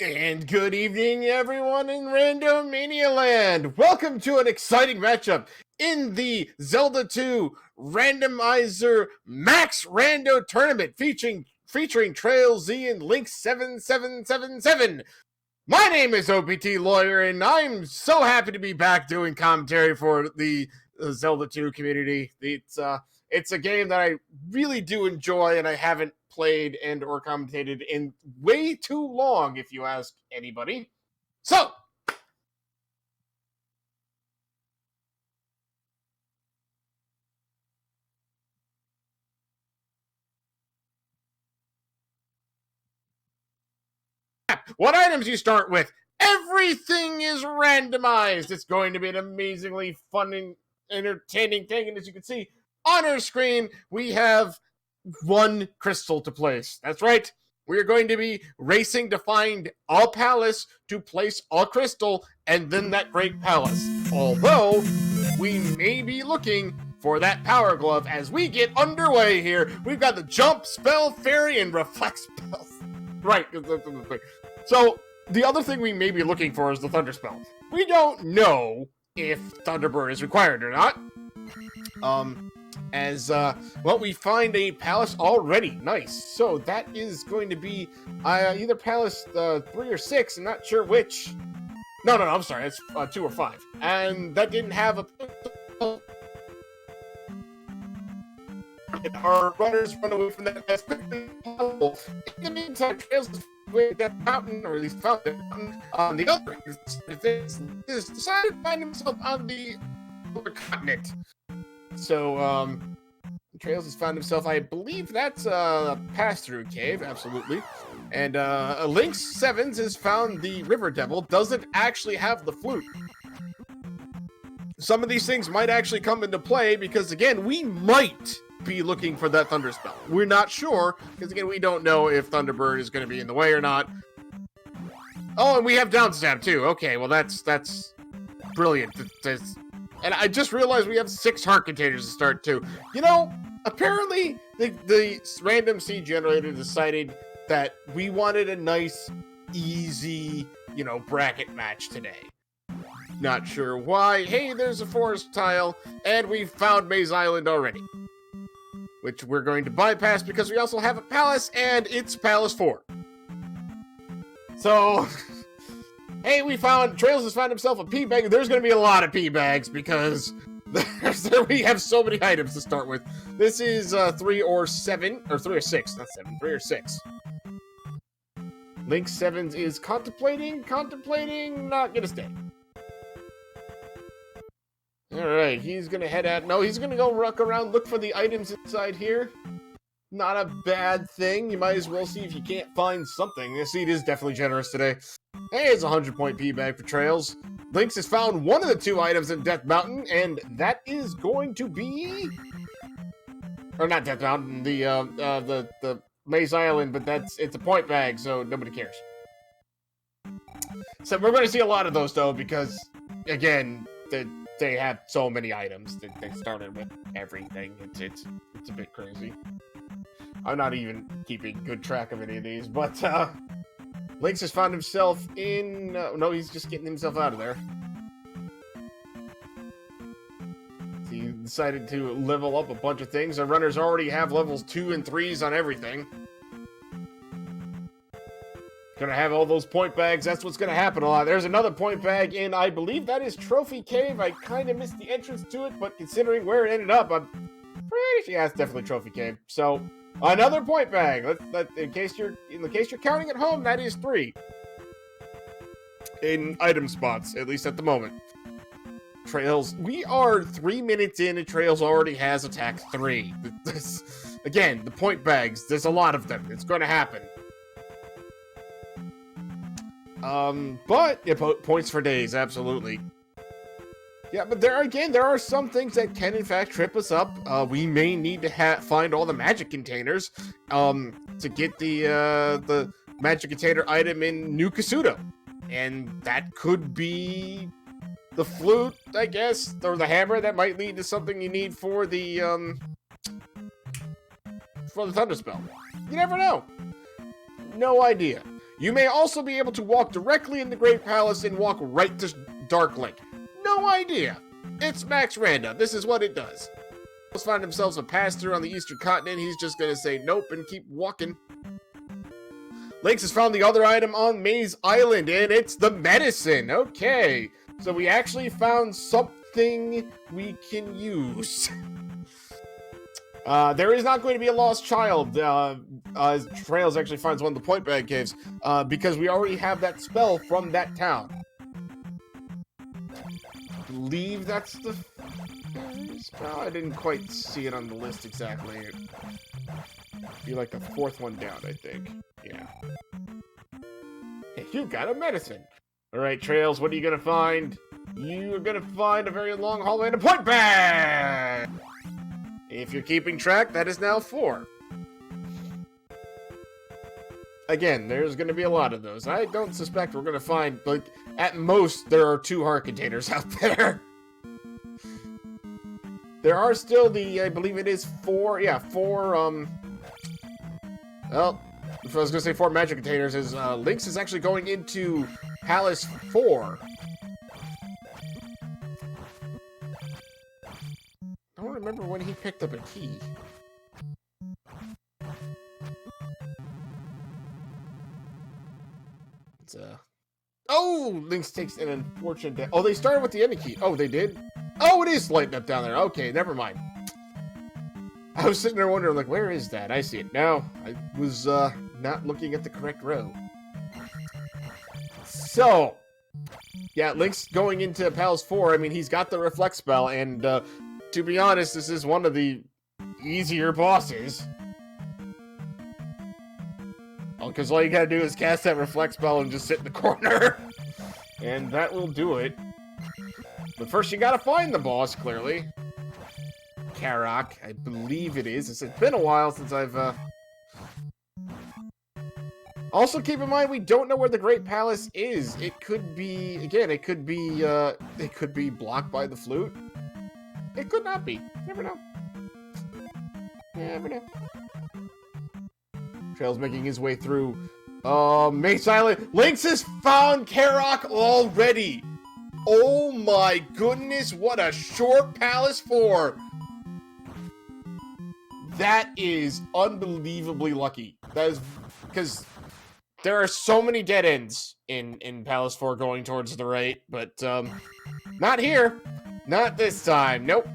And good evening, everyone in Randomania Land. Welcome to an exciting matchup in the Zelda 2 Randomizer Max Rando Tournament featuring Trail Z and Link 7777. My name is OPT Lawyer, and I'm so happy to be back doing commentary for the Zelda 2 community. It's a game that I really do enjoy, and I haven't played and or commentated in way too long, if you ask anybody. So, what items you start with? Everything is randomized. It's going to be an amazingly fun and entertaining thing, and as you can see on our screen, we have one crystal to place. That's right. We're going to be racing to find a palace to place a crystal and then that great palace. Although, we may be looking for that power glove as we get underway here. We've got the jump spell, fairy, and reflex spell. Right. So, the other thing we may be looking for is the thunder spell. We don't know if Thunderbird is required or not. We find a palace already. Nice. So that is going to be either palace 3 or 6. I'm not sure which. No, I'm sorry. It's 2 or 5. And that didn't have a... Our runners run away from that as quickly as possible. In the meantime, Trails is way that mountain, or at least found that mountain. On the other hand, is decided to find himself on the other continent. So, Trails has found himself, I believe that's a pass-through cave, absolutely. And Link's Sevens has found the River Devil, doesn't actually have the flute. Some of these things might actually come into play because, again, we might be looking for that Thunder Spell. We're not sure, because, again, we don't know if Thunderbird is going to be in the way or not. Oh, and we have Downstab, too. Okay, well, that's brilliant. And I just realized we have 6 heart containers to start, too. You know, apparently, the random seed generator decided that we wanted a nice, easy, bracket match today. Not sure why. Hey, there's a forest tile, and we've found Maze Island already. Which we're going to bypass because we also have a palace, and it's Palace 4. So... Hey, Trails has found himself a pea bag. There's going to be a lot of pea bags because we have so many items to start with. This is 3 or 7, or 3 or 6, not 7, 3 or 6. Link Sevens is contemplating, not going to stay. Alright, he's going to head out. No, he's going to go ruck around, look for the items inside here. Not a bad thing. You might as well see if you can't find something. This seed is definitely generous today. Hey, it's a 100-point P bag for Trails. Lynx has found one of the 2 items in Death Mountain, and that is going to be... Or not Death Mountain, the Maze Island, but it's a point bag, so nobody cares. So we're going to see a lot of those, though, because, again, they have so many items. They started with everything. It's a bit crazy. I'm not even keeping good track of any of these, but, Lynx has found himself in... no, he's just getting himself out of there. So he decided to level up a bunch of things. Our runners already have levels 2 and 3s on everything. Gonna have all those point bags. That's what's gonna happen a lot. There's another point bag in, I believe that is Trophy Cave. I kind of missed the entrance to it, but considering where it ended up, I'm pretty sure it's definitely Trophy Cave. So... another point bag. In case you're counting at home, that is 3 in item spots, at least at the moment. Trails, we are 3 minutes in, and Trails already has attack 3. Again, the point bags. There's a lot of them. It's going to happen. But yeah, points for days, absolutely. Yeah, but there are some things that can, in fact, trip us up. We may need to find all the magic containers to get the magic container item in New Kasuto. And that could be the flute, I guess, or the hammer. That might lead to something you need for the Thunder Spell. You never know. No idea. You may also be able to walk directly in the Great Palace and walk right to Dark Link. No idea. It's Max Rando. This is what it does. Let's find themselves a pass-through on the Eastern Continent. He's just going to say nope and keep walking. Lynx has found the other item on Maze Island, and it's the medicine. Okay, so we actually found something we can use. There is not going to be a lost child. Trails actually finds one of the point bag caves, because we already have that spell from that town. I believe that's the spell. I didn't quite see it on the list exactly. It'd be like the fourth one down, I think. Yeah. Hey, you got a medicine. All right, Trails, what are you gonna find? You're gonna find a very long hallway and a point bag. If you're keeping track, that is now 4. Again, there's going to be a lot of those. I don't suspect we're going to find, like, at most, there are 2 heart containers out there. There are still the, I believe it is 4, yeah, 4, well, if I was going to say 4 magic containers, is, Lynx is actually going into Palace 4. I don't remember when he picked up a key. It's oh, Lynx takes an unfortunate death. Oh, they started with the enemy key. Oh, they did? Oh, it is lighting up down there. Okay, never mind. I was sitting there wondering, like, where is that? I see it now. I was not looking at the correct row. So, yeah, Lynx going into Palace 4. I mean, he's got the reflect spell, and to be honest, this is one of the easier bosses. Because all you gotta do is cast that reflect spell and just sit in the corner. And that will do it. But first you gotta find the boss, clearly. Karak, I believe it is. It's been a while since I've, Also, keep in mind, we don't know where the Great Palace is. It could be, again, it could be blocked by the flute. It could not be. Never know. Never know. Trail's making his way through. Mace Island. Lynx has found Karak already. Oh my goodness, what a short Palace 4. That is unbelievably lucky. That is because there are so many dead ends in Palace 4 going towards the right, but not here. Not this time. Nope.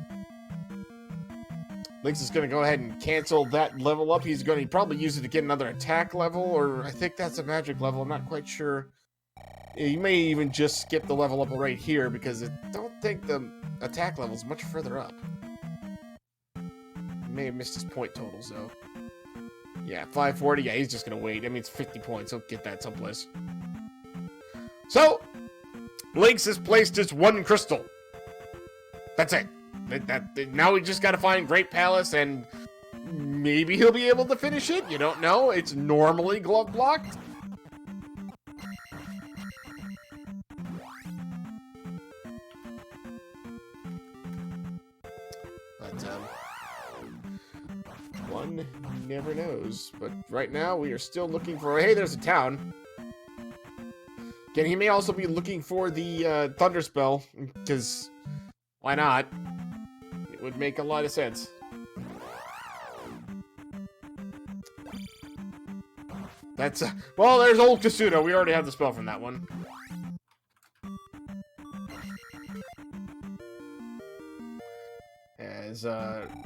Lynx is going to go ahead and cancel that level up. He's going to probably use it to get another attack level, or I think that's a magic level. I'm not quite sure. He may even just skip the level up right here, because I don't think the attack level is much further up. He may have missed his point totals, though. Yeah, 540. Yeah, he's just going to wait. I mean, it's 50 points. He'll get that someplace. So, Lynx has placed his 1 crystal. That's it. Now we just gotta find Great Palace, and maybe he'll be able to finish it. You don't know. It's normally glove blocked. But one never knows. But right now we are still looking for. Hey, there's a town. Again, he may also be looking for the Thunder Spell, because why not? It would make a lot of sense. That's, well, there's Old Kasuno. We already have the spell from that one. As,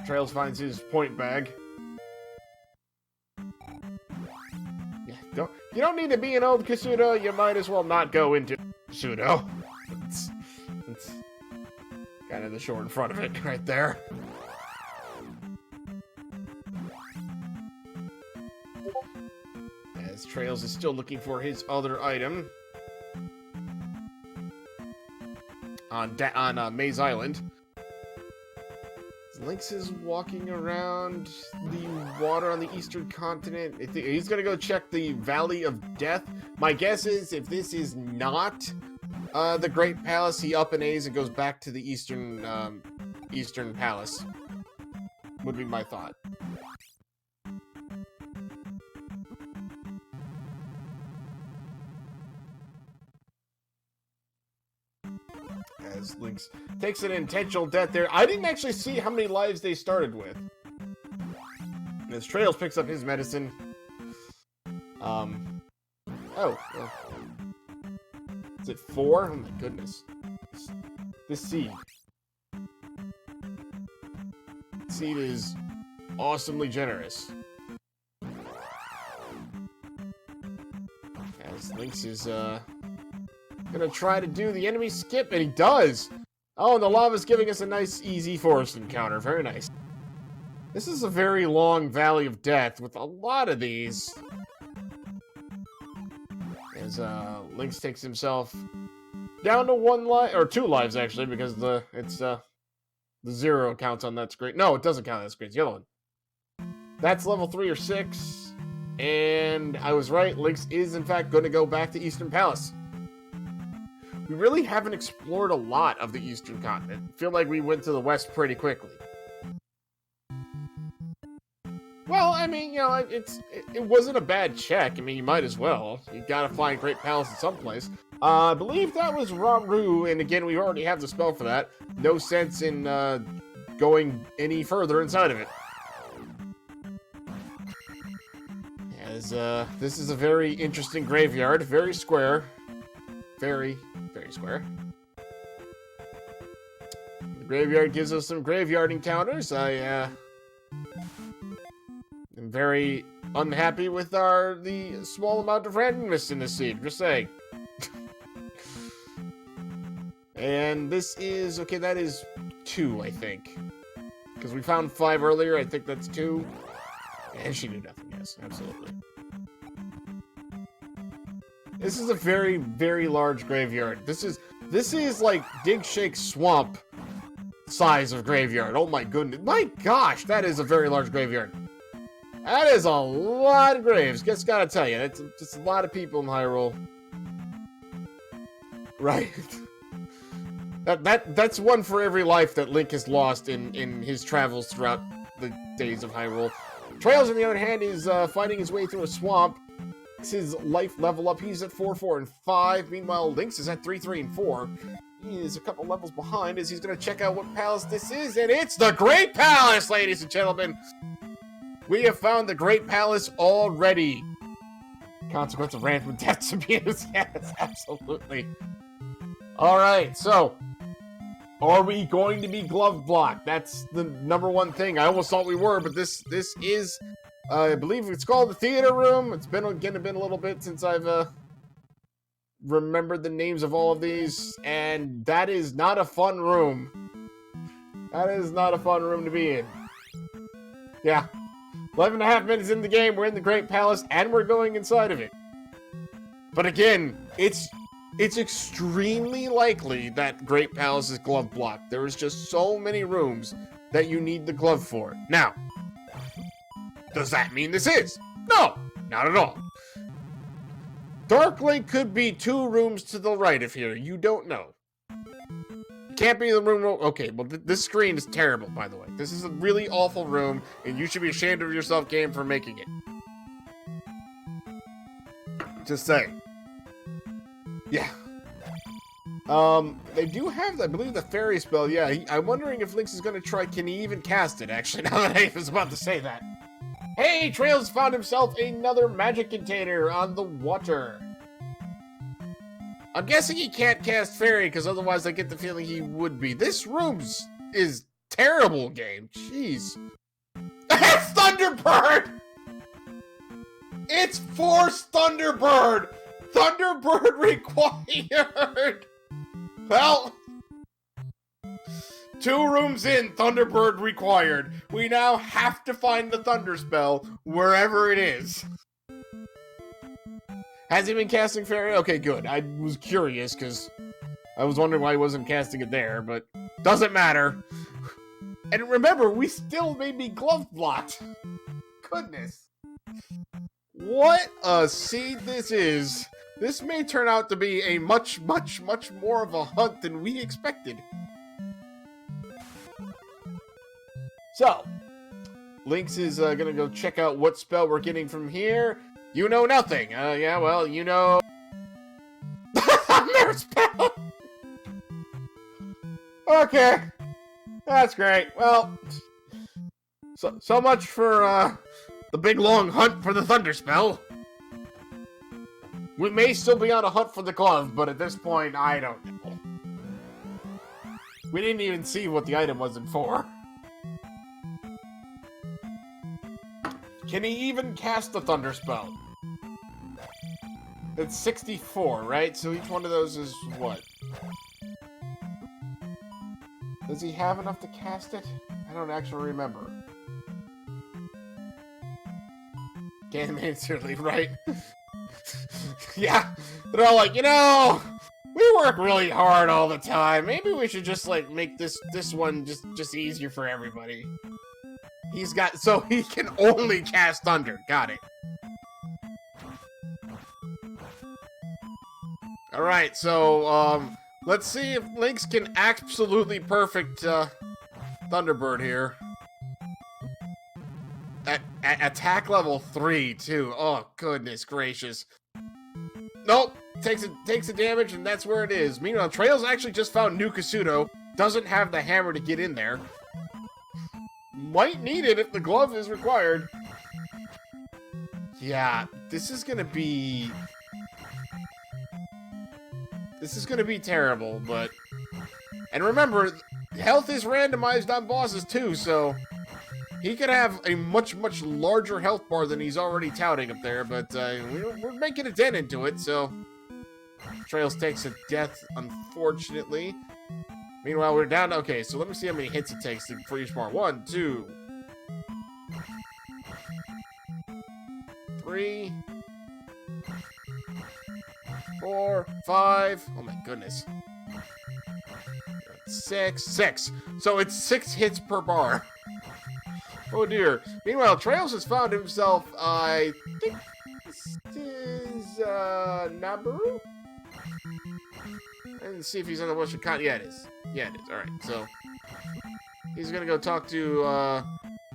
Trails finds his point bag. Yeah, you don't need to be an Old Kasuno. You might as well not go into Kasuno. It's kind of the short in front of it right there. As Trails is still looking for his other item on Maze Island. Lynx is walking around the water on the eastern continent. He's gonna go check the Valley of Death. My guess is if this is not the Great Palace, he up and A's and goes back to the Eastern Palace. Would be my thought. Lynx takes an intentional death there. I didn't actually see how many lives they started with. As Trails picks up his medicine. Oh. Well. Is it 4? Oh my goodness. This seed. Seed is awesomely generous. As Lynx is gonna try to do the enemy skip, and he does! Oh, and the lava's giving us a nice, easy forest encounter. Very nice. This is a very long valley of death with a lot of these. As Lynx takes himself down to 1 life, or 2 lives actually, because the 0 counts on that screen. No, it doesn't count on that screen. It's the other one. That's level 3 or 6. And I was right. Lynx is, in fact, going to go back to Eastern Palace. We really haven't explored a lot of the Eastern continent. I feel like we went to the West pretty quickly. Well, I mean, you know, it wasn't a bad check. I mean, you might as well. You gotta find Great Palace in someplace. I believe that was Rando, and again, we already have the spell for that. No sense in going any further inside of it. As this is a very interesting graveyard, very square, very square. The graveyard gives us some graveyard encounters. I am very unhappy with the small amount of randomness in this seed. Just saying. And this is okay. That is 2, I think, because we found 5 earlier. I think that's 2. And she knew nothing. Yes, absolutely. This is a very, very large graveyard. This is like Dig Shake Swamp size of graveyard. Oh my goodness. My gosh, that is a very large graveyard. That is a lot of graves. Just gotta tell you, that's just a lot of people in Hyrule. Right. That's one for every life that Link has lost in his travels throughout the days of Hyrule. Trails, on the other hand, is fighting his way through a swamp. It's his life level up. He's at 4, 4, and 5. Meanwhile, Lynx is at 3, 3, and 4. He is a couple levels behind as he's going to check out what palace this is, and it's the Great Palace, ladies and gentlemen! We have found the Great Palace already. Consequence of random deaths abuse. Yes, absolutely. Alright, so are we going to be glove blocked? That's the #1 thing. I almost thought we were, but this is, I believe it's called the theater room. It's been a little bit since I've remembered the names of all of these, and that is not a fun room. That is not a fun room to be in. Yeah. 11.5 minutes in the game, we're in the Great Palace, and we're going inside of it. But again, it's extremely likely that Great Palace is glove blocked. There is just so many rooms that you need the glove for. Now, does that mean this is? No, not at all. Dark Lake could be 2 rooms to the right of here. You don't know. Can't be the room. Okay, well, this screen is terrible, by the way. This is a really awful room, and you should be ashamed of yourself, game, for making it. Just saying. Yeah. They do have, I believe, the fairy spell. Yeah, I'm wondering if Lynx is going to try. Can he even cast it, actually, now that I was about to say that. Hey, Trails found himself another magic container on the water. I'm guessing he can't cast fairy, because otherwise I get the feeling he would be. This room is terrible, game. Jeez. It's Thunderbird! It's Force Thunderbird! Thunderbird required! Well, 2 rooms in, Thunderbird required. We now have to find the Thunder spell wherever it is. Has he been casting fairy? Okay, good. I was curious because I was wondering why he wasn't casting it there, but doesn't matter. And remember, we still may be glove blocked. Goodness. What a seed this is. This may turn out to be a much, much, much more of a hunt than we expected. So, Lynx is going to go check out what spell we're getting from here. You know nothing. Yeah, well, you know... Thunder spell! Okay. That's great. Well, so much for the big long hunt for the thunder spell. We may still be on a hunt for the glove, but at this point, I don't know. We didn't even see what the item wasn't for. Can he even cast the thunder spell? It's 64, right? So each one of those is what? Does he have enough to cast it? I don't actually remember. Can't immediately, right? Yeah, they're all like, you know, we work really hard all the time. Maybe we should just like make this one just easier for everybody. He's got, so he can only cast thunder. Got it. All right, so let's see if Lynx can absolutely perfect Thunderbird here. At attack level 3 too. Oh goodness gracious. Nope, takes a damage and that's where it is. Meanwhile, Trails actually just found New Kasuto. Doesn't have the hammer to get in there. Might need it if the glove is required. Yeah, this is gonna be terrible, but... And remember, health is randomized on bosses too, so... He could have a much larger health bar than he's already touting up there, but we're making a dent into it, so... Trails takes a death, unfortunately. Meanwhile, we're down to... Okay, so let me see how many hits it takes for each bar. 1, 2... 3... 4, 5... Oh my goodness. 6. So it's 6 hits per bar. Oh dear. Meanwhile, Trails has found himself, I think this is, Nabaru? And see if he's on the Western Continent. Yeah, it is. Yeah, it is. Alright, so... He's gonna go talk to,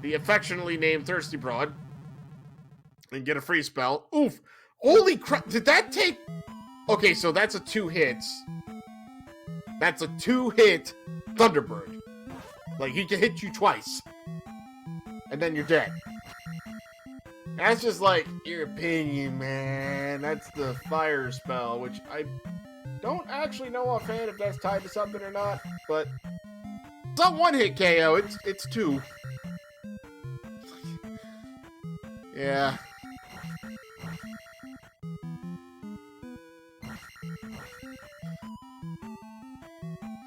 the affectionately named Thirsty Broad. And get a free spell. Oof! Holy crap! Did that take... Okay, so that's a 2 hits. That's a 2-hit Thunderbird. Like, he can hit you twice. And then you're dead. That's just like your opinion, man. That's the fire spell, which I don't actually know offhand if that's tied to something or not, but it's not 1-hit KO, it's 2. Yeah.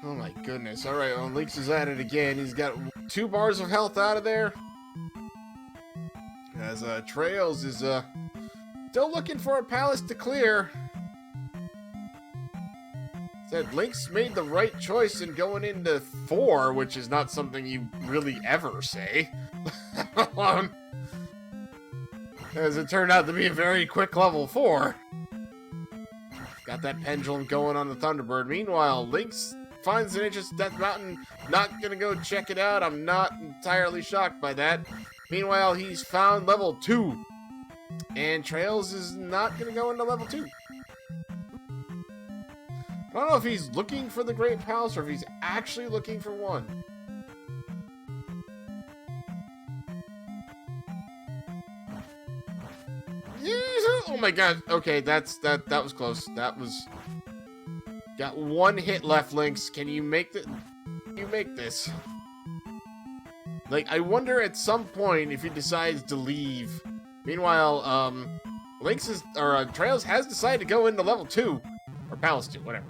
Oh my goodness. Alright, well, Lynx is at it again. He's got 2 bars of health out of there. As Trails is still looking for a palace to clear. Said Lynx made the right choice in going into 4, which is not something you really ever say. As it turned out to be a very quick level 4. Got that pendulum going on the Thunderbird. Meanwhile, Lynx finds an interest in Death Mountain. Not gonna go check it out. I'm not entirely shocked by that. Meanwhile, he's found level 2. And Trails is not gonna go into level 2. I don't know if he's looking for the Great Palace or if he's actually looking for one. Oh my god. Okay, that was close. That was... Got 1 hit left, Lynx. Can you make this? Like, I wonder at some point if he decides to leave. Meanwhile, Trails has decided to go into level 2. Or Palace 2, whatever.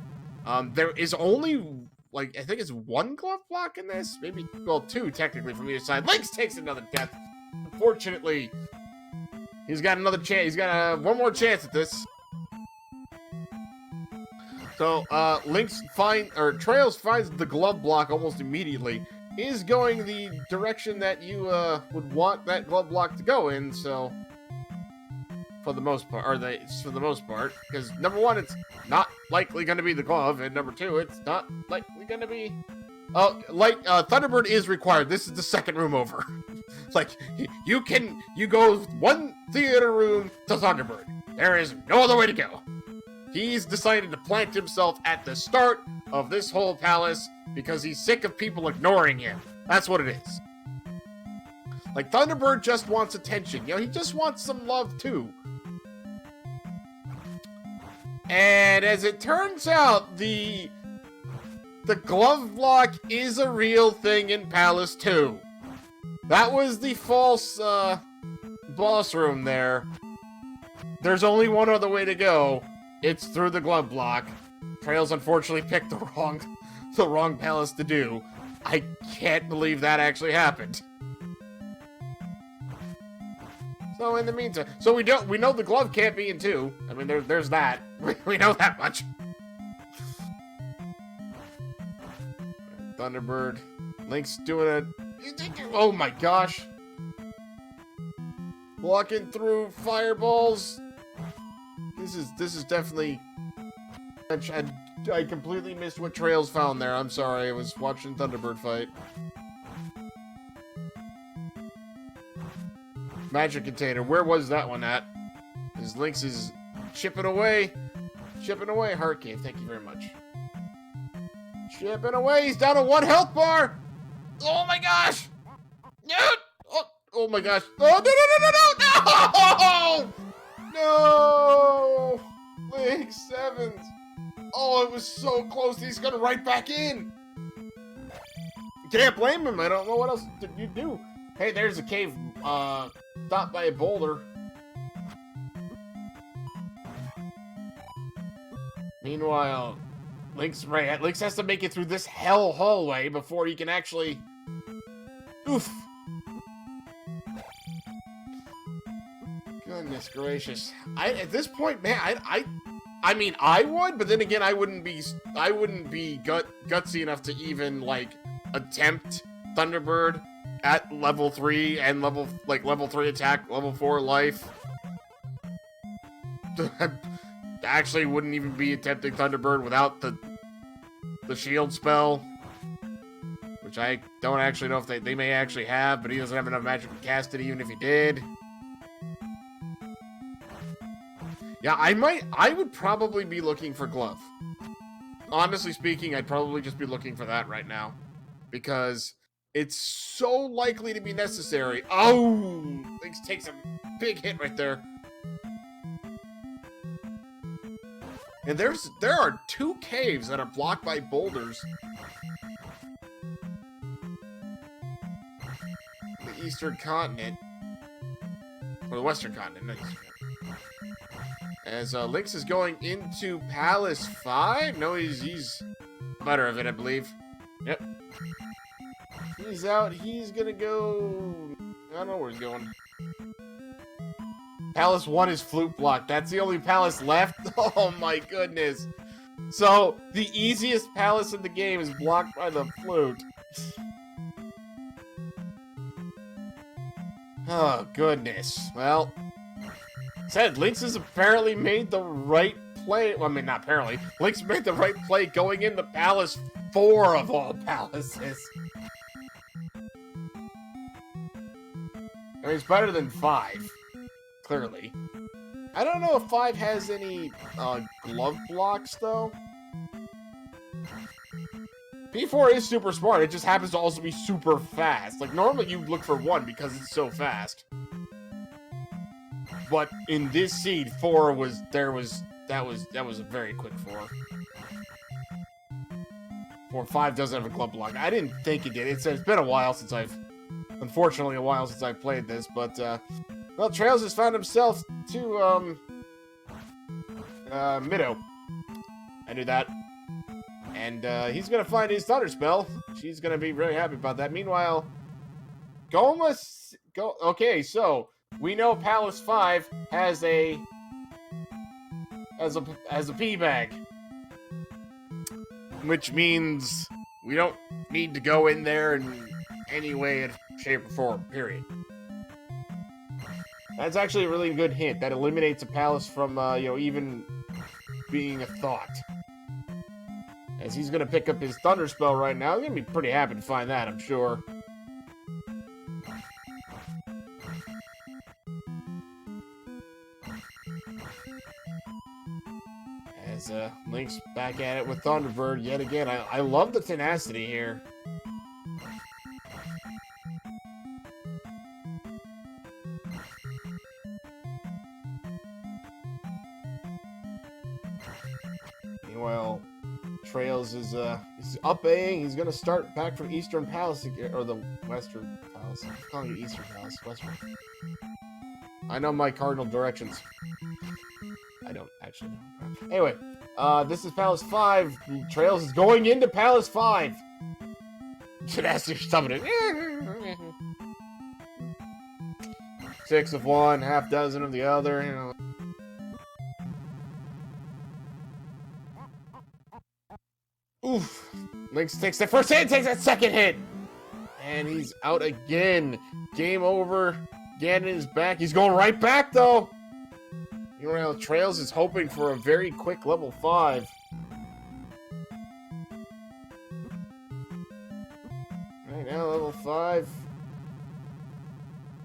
There is only, like, I think it's 1 glove block in this? Maybe, well, 2 technically from either side. Lynx takes another death. Unfortunately, he's got another chance. He's got one more chance at this. So, Trails finds the glove block almost immediately. Is going the direction that you would want that glove block to go in, so for the most part, because number 1, it's not likely going to be the glove, and number 2, it's not likely going to be. Thunderbird is required. This is the second room over. Like you go 1 theater room to Thunderbird. There is no other way to go. He's decided to plant himself at the start of this whole palace, because he's sick of people ignoring him. That's what it is. Like, Thunderbird just wants attention. You know, he just wants some love, too. And as it turns out, the glove block is a real thing in Palace 2. That was the false, boss room there. There's only one other way to go. It's through the glove block. Trails unfortunately picked the wrong palace to do. I can't believe that actually happened. So in the meantime, so we know the glove can't be in 2. I mean, there's that. We know that much. Thunderbird. Link's doing it. Oh my gosh. Walking through fireballs. This is definitely. I completely missed what Trails found there. I'm sorry. I was watching Thunderbird fight. Magic container. Where was that one at? His Lynx is chipping away. Chipping away. Heart Cave. Thank you very much. Chipping away. He's down to 1 health bar. Oh my gosh. No. Oh my gosh. Oh, no. No. Link 7. Oh, it was so close. He's gonna right back in. Can't blame him. I don't know what else did you do. Hey, there's a cave stopped by a boulder. Meanwhile, Link's has to make it through this hell hallway before he can actually. Oof. Goodness gracious. At this point, man, I mean, I would, but then again, I wouldn't be gutsy enough to even like attempt Thunderbird at level 3 and level 3 attack, level 4 life. I actually wouldn't even be attempting Thunderbird without the shield spell, which I don't actually know if they may actually have, but he doesn't have enough magic to cast it even if he did. Yeah, I would probably be looking for Glove. Honestly speaking, I'd probably just be looking for that right now. Because it's so likely to be necessary. Oh! Lynx takes a big hit right there. And there are 2 caves that are blocked by boulders. The Eastern Continent. Or the Western Continent, not Eastern Continent. As Lynx is going into Palace 5. No, he's better of it, I believe. Yep. He's out. He's gonna go. I don't know where he's going. Palace 1 is flute blocked. That's the only palace left. Oh my goodness. So the easiest palace in the game is blocked by the flute. Oh goodness. Well. Said Lynx has apparently made the right play. Well, I mean, not apparently. Lynx made the right play going into Palace 4 of all palaces. I mean, it's better than 5. Clearly. I don't know if 5 has any glove blocks, though. P4 is super smart. It just happens to also be super fast. Like, normally you'd look for 1 because it's so fast. But in this seed, 4 was that was a very quick 4. 5 doesn't have a glove block. I didn't think it did. It's been a while since unfortunately a while since I've played this, but well, Trails has found himself to Mido. I knew that. And he's gonna find his Thunder Spell. She's gonna be very happy about that. Meanwhile, okay, so we know Palace 5 has a pea bag, which means we don't need to go in there in any way, shape, or form. Period. That's actually a really good hint. That eliminates a palace from even being a thought. As he's gonna pick up his Thunder Spell right now, he's gonna be pretty happy to find that, I'm sure. as Link's back at it with Thunderbird yet again. I love the tenacity here. Meanwhile, Trails is he's up A. He's gonna start back from Eastern Palace again, or the Western Palace. I'm calling it Eastern Palace, Western. I know my cardinal directions. I don't actually know. Anyway, this is Palace 5. Trails is going into Palace 5. Tenacity summoning. 6 of one, half dozen of the other. You know. Oof. Lynx takes that first hit, takes that second hit. And he's out again. Game over. Ganon is back. He's going right back, though. You know, Trails is hoping for a very quick level 5. Right now, level 5.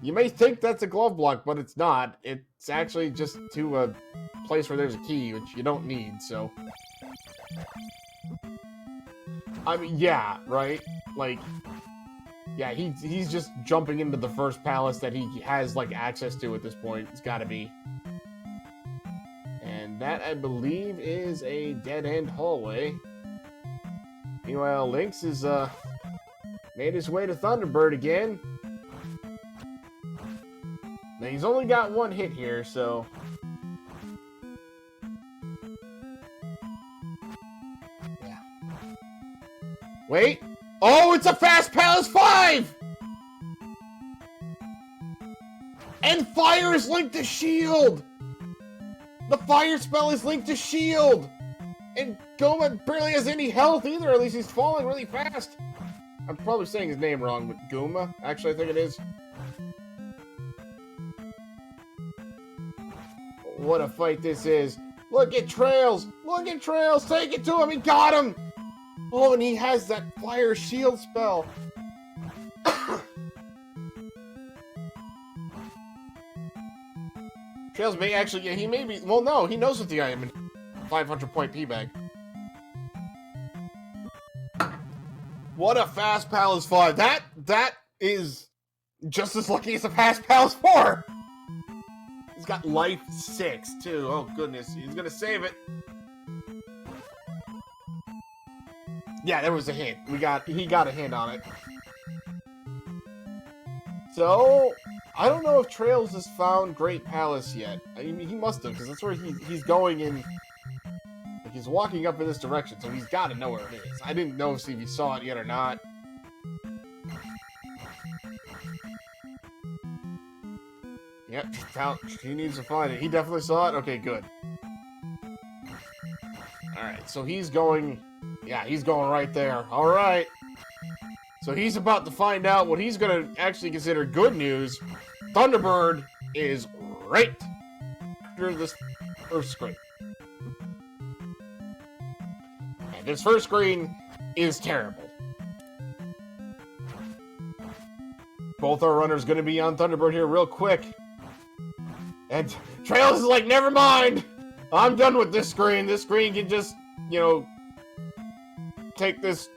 You may think that's a glove block, but it's not. It's actually just to a place where there's a key, which you don't need, so... I mean, yeah, right? Like, yeah, he's just jumping into the first palace that he has, like, access to at this point. It's gotta be. And that, I believe, is a dead-end hallway. Meanwhile, Lynx is, made his way to Thunderbird again. Now, he's only got one hit here, so... yeah. Wait! Oh, it's a Fast Palace 5! And fire is linked to shield! The fire spell is linked to shield! And Goma barely has any health either, at least he's falling really fast. I'm probably saying his name wrong, but Guma? Actually, I think it is. What a fight this is. Look at Trails! Look at Trails! Take it to him! He got him! Oh, and he has that fire shield spell. Trails may actually, yeah, he may be, well, no, he knows what the item is. 500 point P-bag. What a Fast Palace 5. That is just as lucky as a Fast Palace 4. He's got life 6, too. Oh, goodness. He's gonna save it. Yeah, there was a hint. He got a hint on it. So, I don't know if Trails has found Great Palace yet. I mean, he must have, because that's where he's going in. Like, he's walking up in this direction, so he's got to know where it is. I didn't know if he saw it yet or not. Yep, he needs to find it. He definitely saw it? Okay, good. Alright, so he's going... yeah, he's going right there. Alright. So he's about to find out what he's going to actually consider good news. Thunderbird is right after this first screen. And this first screen is terrible. Both our runners going to be on Thunderbird here real quick. And Trails is like, never mind. I'm done with this screen. This screen can just, you know, take this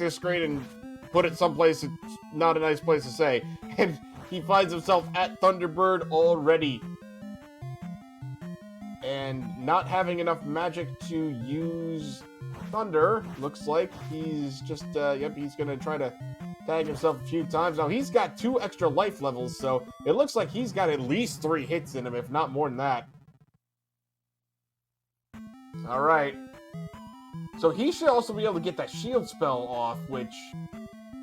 screen and put it someplace it's not a nice place to say. And he finds himself at Thunderbird already. And not having enough magic to use Thunder, looks like he's just, yep, he's gonna try to tag himself a few times. Now, he's got 2 extra life levels, so it looks like he's got at least 3 hits in him, if not more than that. Alright. So he should also be able to get that shield spell off, which...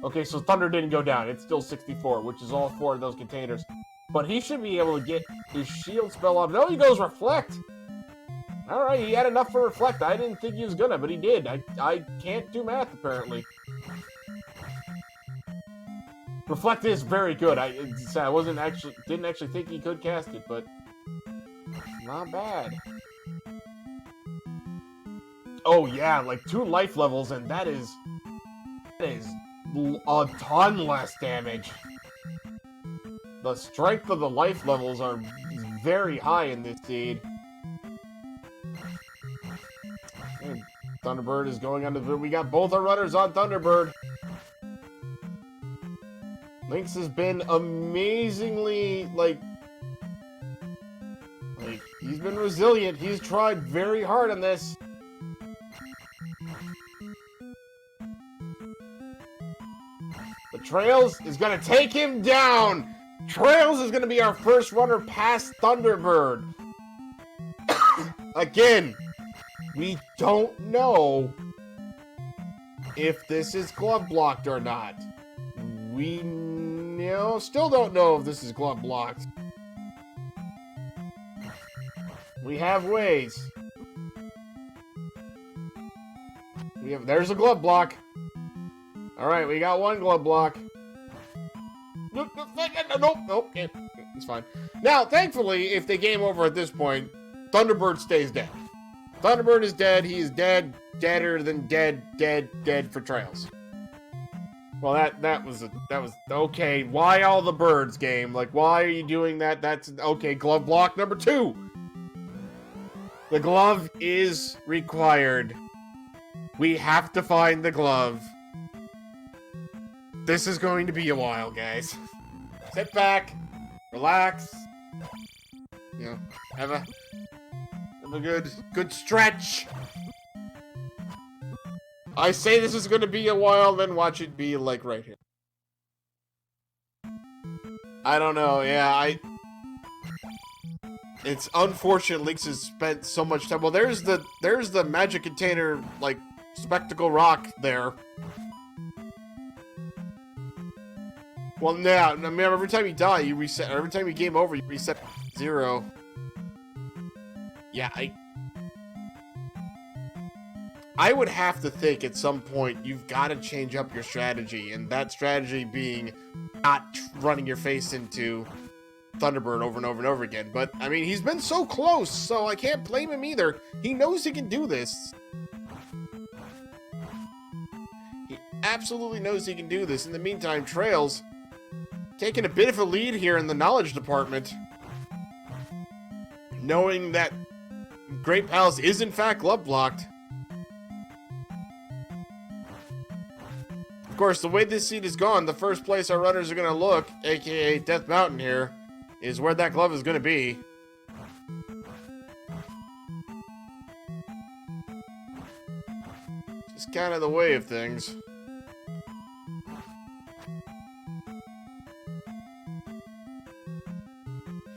okay, so Thunder didn't go down. It's still 64, which is all 4 of those containers. But he should be able to get his shield spell off. No, he goes Reflect! Alright, he had enough for Reflect. I didn't think he was gonna, but he did. I can't do math, apparently. Reflect is very good. I didn't actually think he could cast it, but... not bad. Oh yeah, like 2 life levels, and that is a ton less damage. The strength of the life levels are very high in this seed. Thunderbird is going on the... We got both our runners on Thunderbird. Lynx has been amazingly, like, he's been resilient. He's tried very hard on this. But Trails is going to take him down. Trails is going to be our first runner past Thunderbird. Again, we don't know if this is glove blocked or not. We still don't know if this is glove blocked. We have ways. There's a glove block. Alright, we got one glove block. Nope, it's fine. Now, thankfully, if they game over at this point, Thunderbird stays dead. Thunderbird is dead. He is dead, deader than dead for Trails. Well, that was okay. Why all the birds, game? Like, why are you doing that? That's okay. Glove block number 2. The glove is required. We have to find the glove. This is going to be a while, guys. Sit back, relax. You know, have a good stretch. I say this is going to be a while, then watch it be like right here. I don't know. Yeah, it's unfortunate Lynx has spent so much time. Well, there's the magic container, like, spectacle rock there. Well, yeah, I mean, every time you die, you reset. Every time you game over, you reset 0. Yeah, I would have to think at some point you've got to change up your strategy, and that strategy being not running your face into Thunderbird over and over and over again. But, I mean, he's been so close, so I can't blame him either. He knows he can do this. He absolutely knows he can do this. In the meantime, Trails taking a bit of a lead here in the knowledge department, knowing that Great Palace is in fact glove blocked. Of course, the way this seed is gone, the first place our runners are going to look, aka Death Mountain here, is where that glove is going to be. Just kind of the way of things.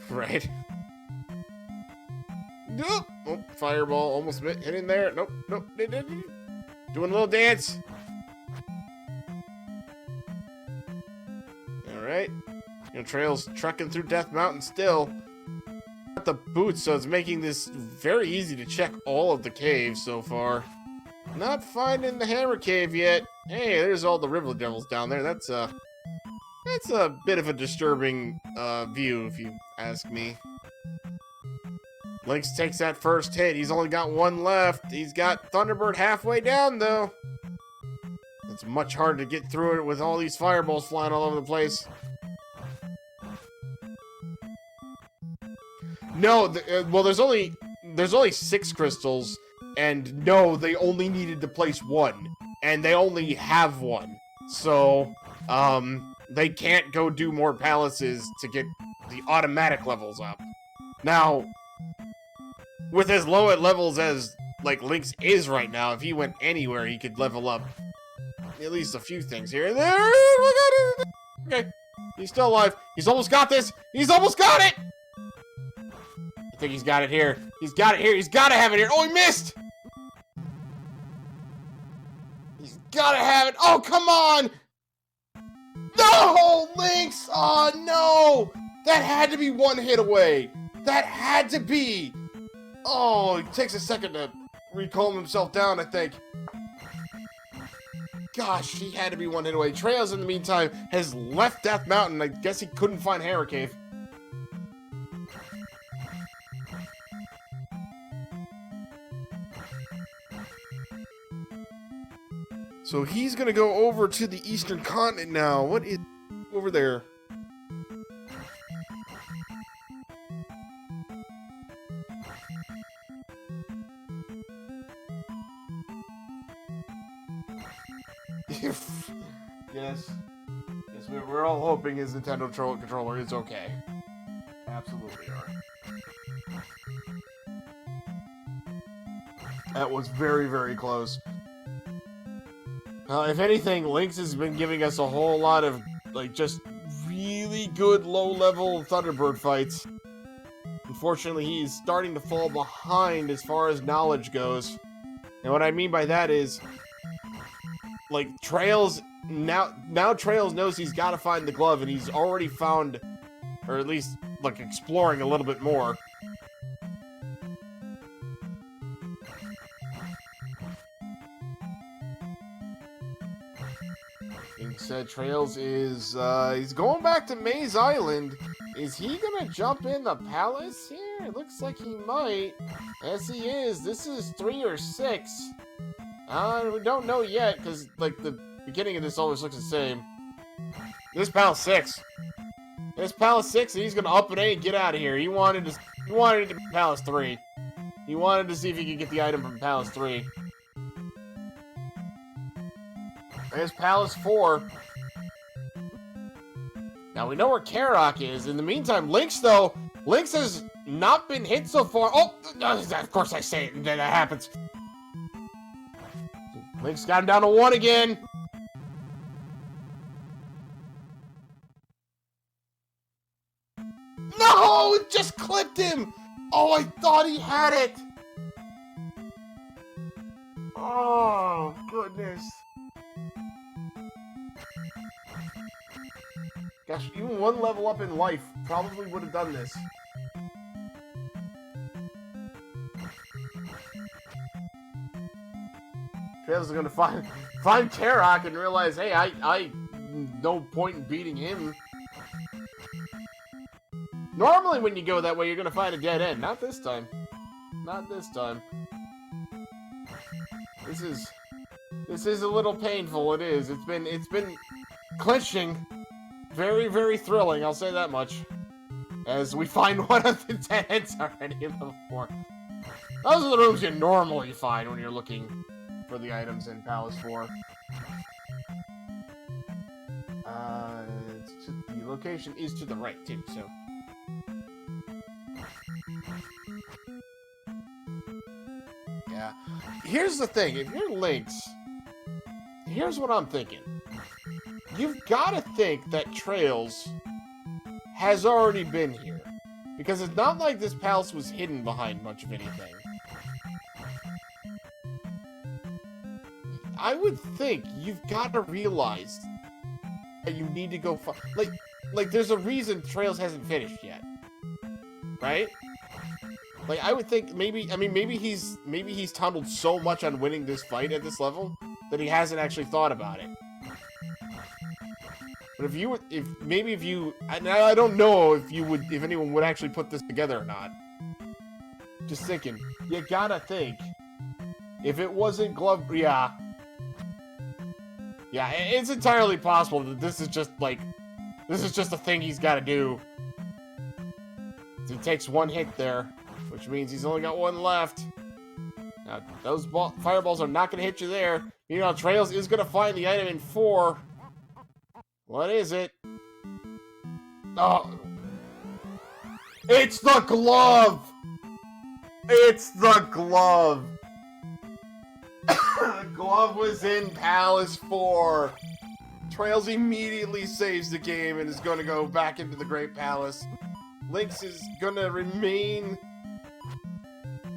Right. Nope. Oh, fireball almost hitting there. Nope. Doing a little dance. Alright. Trails trucking through Death Mountain still. Got the boots, so it's making this very easy to check all of the caves so far. Not finding the Hammer Cave yet. Hey, there's all the River Devils down there. That's a bit of a disturbing view, if you ask me. Lynx takes that first hit. He's only got one left. He's got Thunderbird halfway down, though. It's much harder to get through it with all these fireballs flying all over the place. No, well, there's only 6 crystals, and no, they only needed to place 1, and they only have 1. So, they can't go do more palaces to get the automatic levels up. Now, with as low at levels as, like, Lynx is right now, if he went anywhere, he could level up at least a few things here and there. Okay, he's still alive. He's almost got this. He's almost got it! I think he's got it here. He's got it here. He's got to have it here. Oh, he missed! He's got to have it. Oh, come on! No, Lynx! Oh, no! That had to be one hit away. That had to be. Oh, it takes a second to recalm himself down, I think. Gosh, he had to be one hit away. Trails, in the meantime, has left Death Mountain. I guess he couldn't find Hammer Cave. So he's gonna go over to the Eastern Continent now. What is over there? Yes. Yes, we're all hoping his Nintendo controller is okay. Absolutely are. That was very, very close. If anything, Lynx has been giving us a whole lot of, like, just really good low-level Thunderbird fights. Unfortunately, he's starting to fall behind as far as knowledge goes. And what I mean by that is, like, Trails, now Trails knows he's got to find the glove, and he's already found, or at least, like, exploring a little bit more. Being said, Trails is, he's going back to Maze Island. Is he gonna jump in the palace here? It looks like he might. Yes, he is. This is 3 or 6. We don't know yet, because, like, the beginning of this always looks the same. This Palace 6. This Palace 6, and he's gonna up an A and get out of here. He wanted it to be Palace 3. He wanted to see if he could get the item from Palace 3. There's Palace 4. Now, we know where Karok is. In the meantime, Lynx, though, Lynx has not been hit so far. Oh, of course I say it, and then that happens. Lynx got him down to 1 again. No, it just clipped him. Oh, I thought he had it. Oh, goodness. Gosh, even 1 level up in life probably would have done this. Trails is gonna find Karok and realize, hey, I no point in beating him. Normally when you go that way, you're gonna find a dead end. Not this time. Not this time. This is a little painful, it is. It's been clinching. Very, very thrilling, I'll say that much. As we find one of the dead ends already in level 4. Those are the rooms you normally find when you're looking for the items in Palace 4. The location is to the right, too, so... Yeah. Here's the thing, if you're Lynx, here's what I'm thinking. You've got to think that Trails has already been here. Because it's not like this palace was hidden behind much of anything. I would think you've got to realize that you need to go like there's a reason Trails hasn't finished yet. Right? Like, I would think maybe he's tunneled so much on winning this fight at this level that he hasn't actually thought about it. But if you, I don't know if anyone would actually put this together or not. Just thinking, you gotta think, if it wasn't glove, yeah, it's entirely possible that this is just a thing he's gotta do. He takes 1 hit there, which means he's only got 1 left. Now, those fireballs are not gonna hit you there. You know, Trails is gonna find the item in 4. What is it? Oh. It's the glove! It's the glove! The glove was in Palace 4. Trails immediately saves the game and is going to go back into the Great Palace. Lynx is going to remain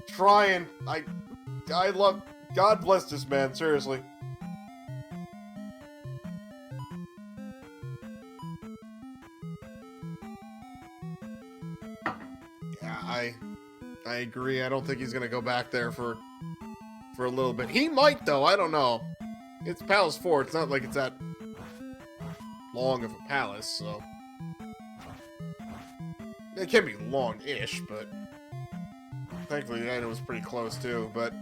trying. I love... God bless this man, seriously. I agree. I don't think he's gonna go back there for a little bit. He might, though. I don't know. It's Palace 4. It's not like it's that long of a palace, so... It can be long-ish, but... Thankfully, the item was pretty close, too, but...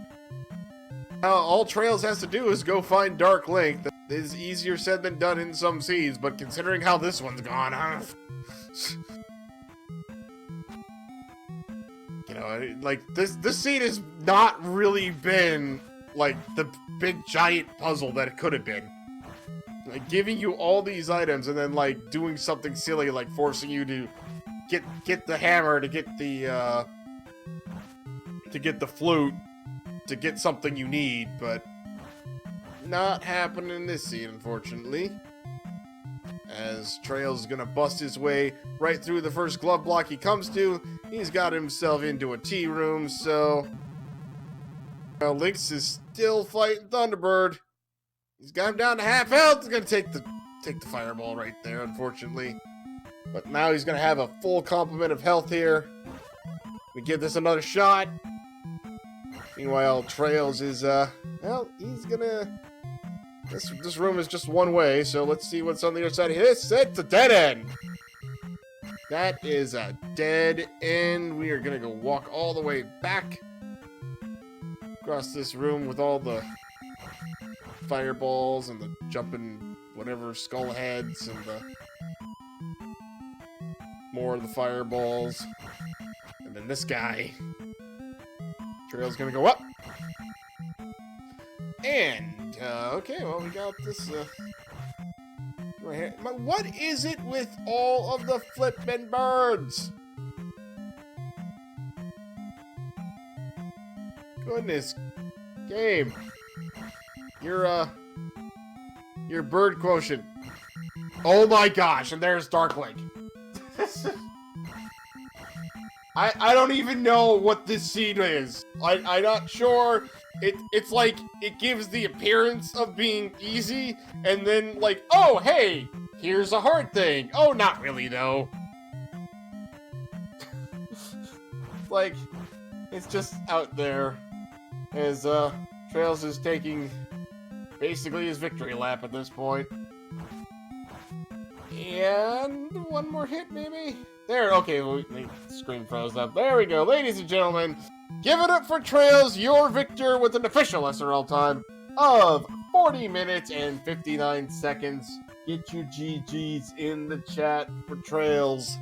all Trails has to do is go find Dark Link. That is easier said than done in some seas, but considering how this one's gone, you know, like, this seed has not really been, like, the big giant puzzle that it could have been. Like, giving you all these items and then, like, doing something silly, like forcing you to get the hammer, to get the flute, to get something you need, but not happening in this scene, unfortunately. As Trails is gonna bust his way right through the first glove block he comes to. He's got himself into a tea room, so Lynx is still fighting Thunderbird. He's got him down to half health. He's gonna take the fireball right there, unfortunately. But now he's gonna have a full complement of health here. We give this another shot. Meanwhile, Trails is well, he's gonna. This room is just one way, so let's see what's on the other side of this. It's a dead end. That is a dead end. We are gonna go walk all the way back across this room with all the fireballs and the jumping whatever skull heads and the more of the fireballs. And then this guy. Trail's gonna go up. And okay, well, we got this right here. What is it with all of the flippin' birds? Goodness, game. Your bird quotient. Oh my gosh, and there's Darklink. I don't even know what this scene is. I'm not sure. It's like, it gives the appearance of being easy, and then like, oh, hey, here's a hard thing. Oh, not really, though. Like, it's just out there as Trails is taking basically his victory lap at this point. And one more hit, maybe? There, okay, the screen froze up. There we go, ladies and gentlemen. Give it up for Trails, your victor, with an official SRL time of 40 minutes and 59 seconds. Get your GGs in the chat for Trails.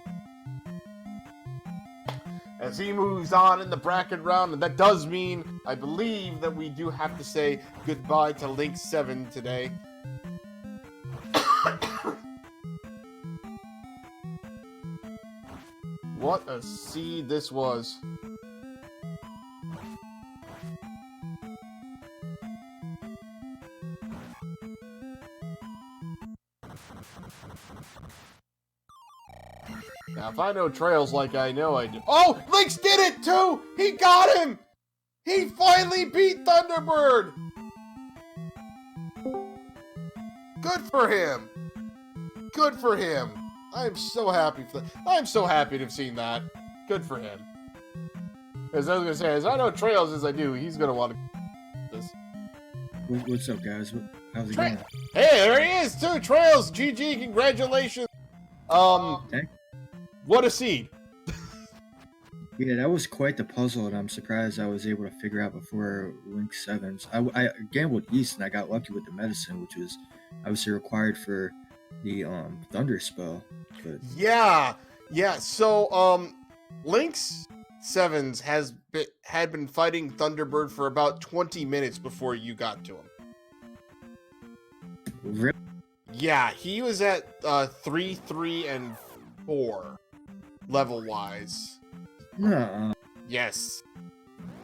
As he moves on in the bracket round, and that does mean, I believe, that we do have to say goodbye to Link 7 today. What a seed this was. Now, if I know Trails like I know I do... Oh! Lynx did it, too! He got him! He finally beat Thunderbird! Good for him! Good for him! I'm so happy for that. I'm so happy to have seen that. Good for him. As I was gonna say, as I know Trails as I do, he's gonna want to this. What's up, guys? How's it going? Hey, there he is, too! Trails! GG, congratulations! What a seed! Yeah, that was quite the puzzle, and I'm surprised I was able to figure out before Link 7's. I gambled East, and I got lucky with the medicine, which was obviously required for the Thunder spell. But... Yeah. So Link's 7's had been fighting Thunderbird for about 20 minutes before you got to him. Really? Yeah, he was at 3, 3, and 4 level-wise. No. Yes.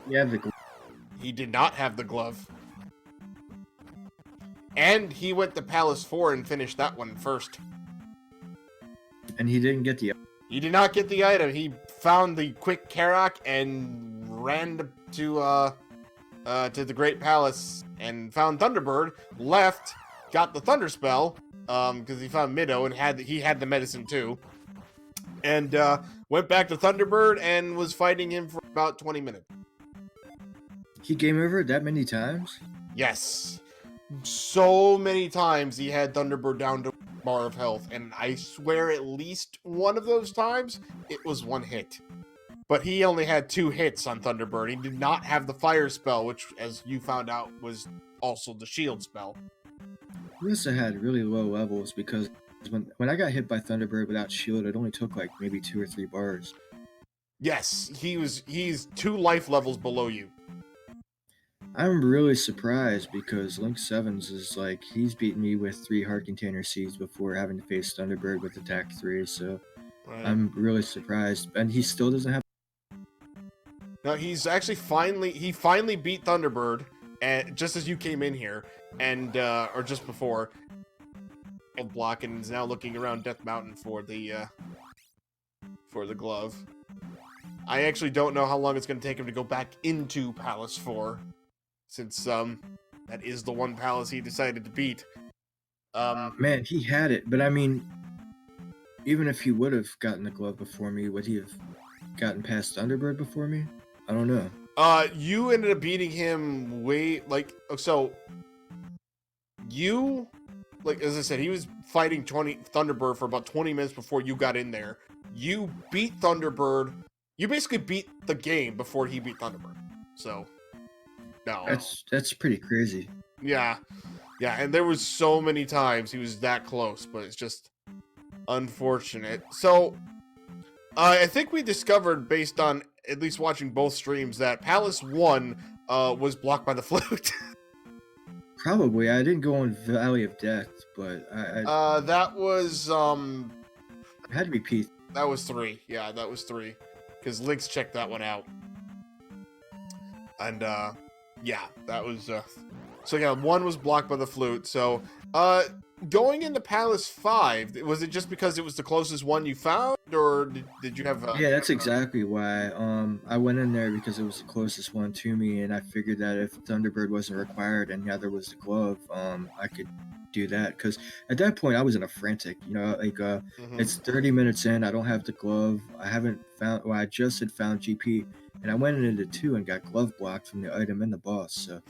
Yeah, the glove. He did not have the glove. And he went to Palace 4 and finished that one first. And he didn't get the... He did not get the item. He found the quick Karak and ran to the Great Palace and found Thunderbird, left, got the Thunder Spell, because he found Middo and he had the medicine too. And went back to Thunderbird and was fighting him for about 20 minutes. He game over that many times? Yes. So many times he had Thunderbird down to a bar of health, and I swear at least one of those times, it was one hit. But he only had 2 hits on Thunderbird. He did not have the fire spell, which, as you found out, was also the shield spell. He must have had really low levels, because when I got hit by Thunderbird without shield, it only took like maybe 2 or 3 bars. Yes, he's 2 life levels below you. I'm really surprised because Link Sevens is like he's beaten me with 3 heart container seeds before having to face Thunderbird with attack 3. So Right. I'm really surprised, and he still doesn't have. No, he's actually finally beat Thunderbird, and just as you came in here, and or just before, block, and is now looking around Death Mountain for the glove. I actually don't know how long it's going to take him to go back into Palace 4, since that is the one palace he decided to beat. Man, he had it, but I mean, even if he would have gotten the glove before me, would he have gotten past Thunderbird before me? I don't know. You ended up beating him way so. You, like as I said, he was fighting Thunderbird for about 20 minutes before you got in there. You beat Thunderbird. You basically beat the game before he beat Thunderbird. So, no. That's pretty crazy. Yeah, and there was so many times he was that close, but it's just unfortunate. So, I think we discovered, based on at least watching both streams, that Palace 1 was blocked by the flute. Probably. I didn't go on Valley of Death, but that was it had to be P. That was 3. Yeah, that was 3. Because Lynx checked that one out. And, yeah, that was, so yeah, 1 was blocked by the flute. So, going into Palace 5, was it just because it was the closest one you found? Or did you have, Yeah, that's exactly why. I went in there because it was the closest one to me, and I figured that if Thunderbird wasn't required and the other was the glove, I could do that. Because at that point, I was in a frantic. It's 30 minutes in. I don't have the glove. I haven't found. Well, I just had found GP, and I went into 2 and got glove blocked from the item and the boss. So,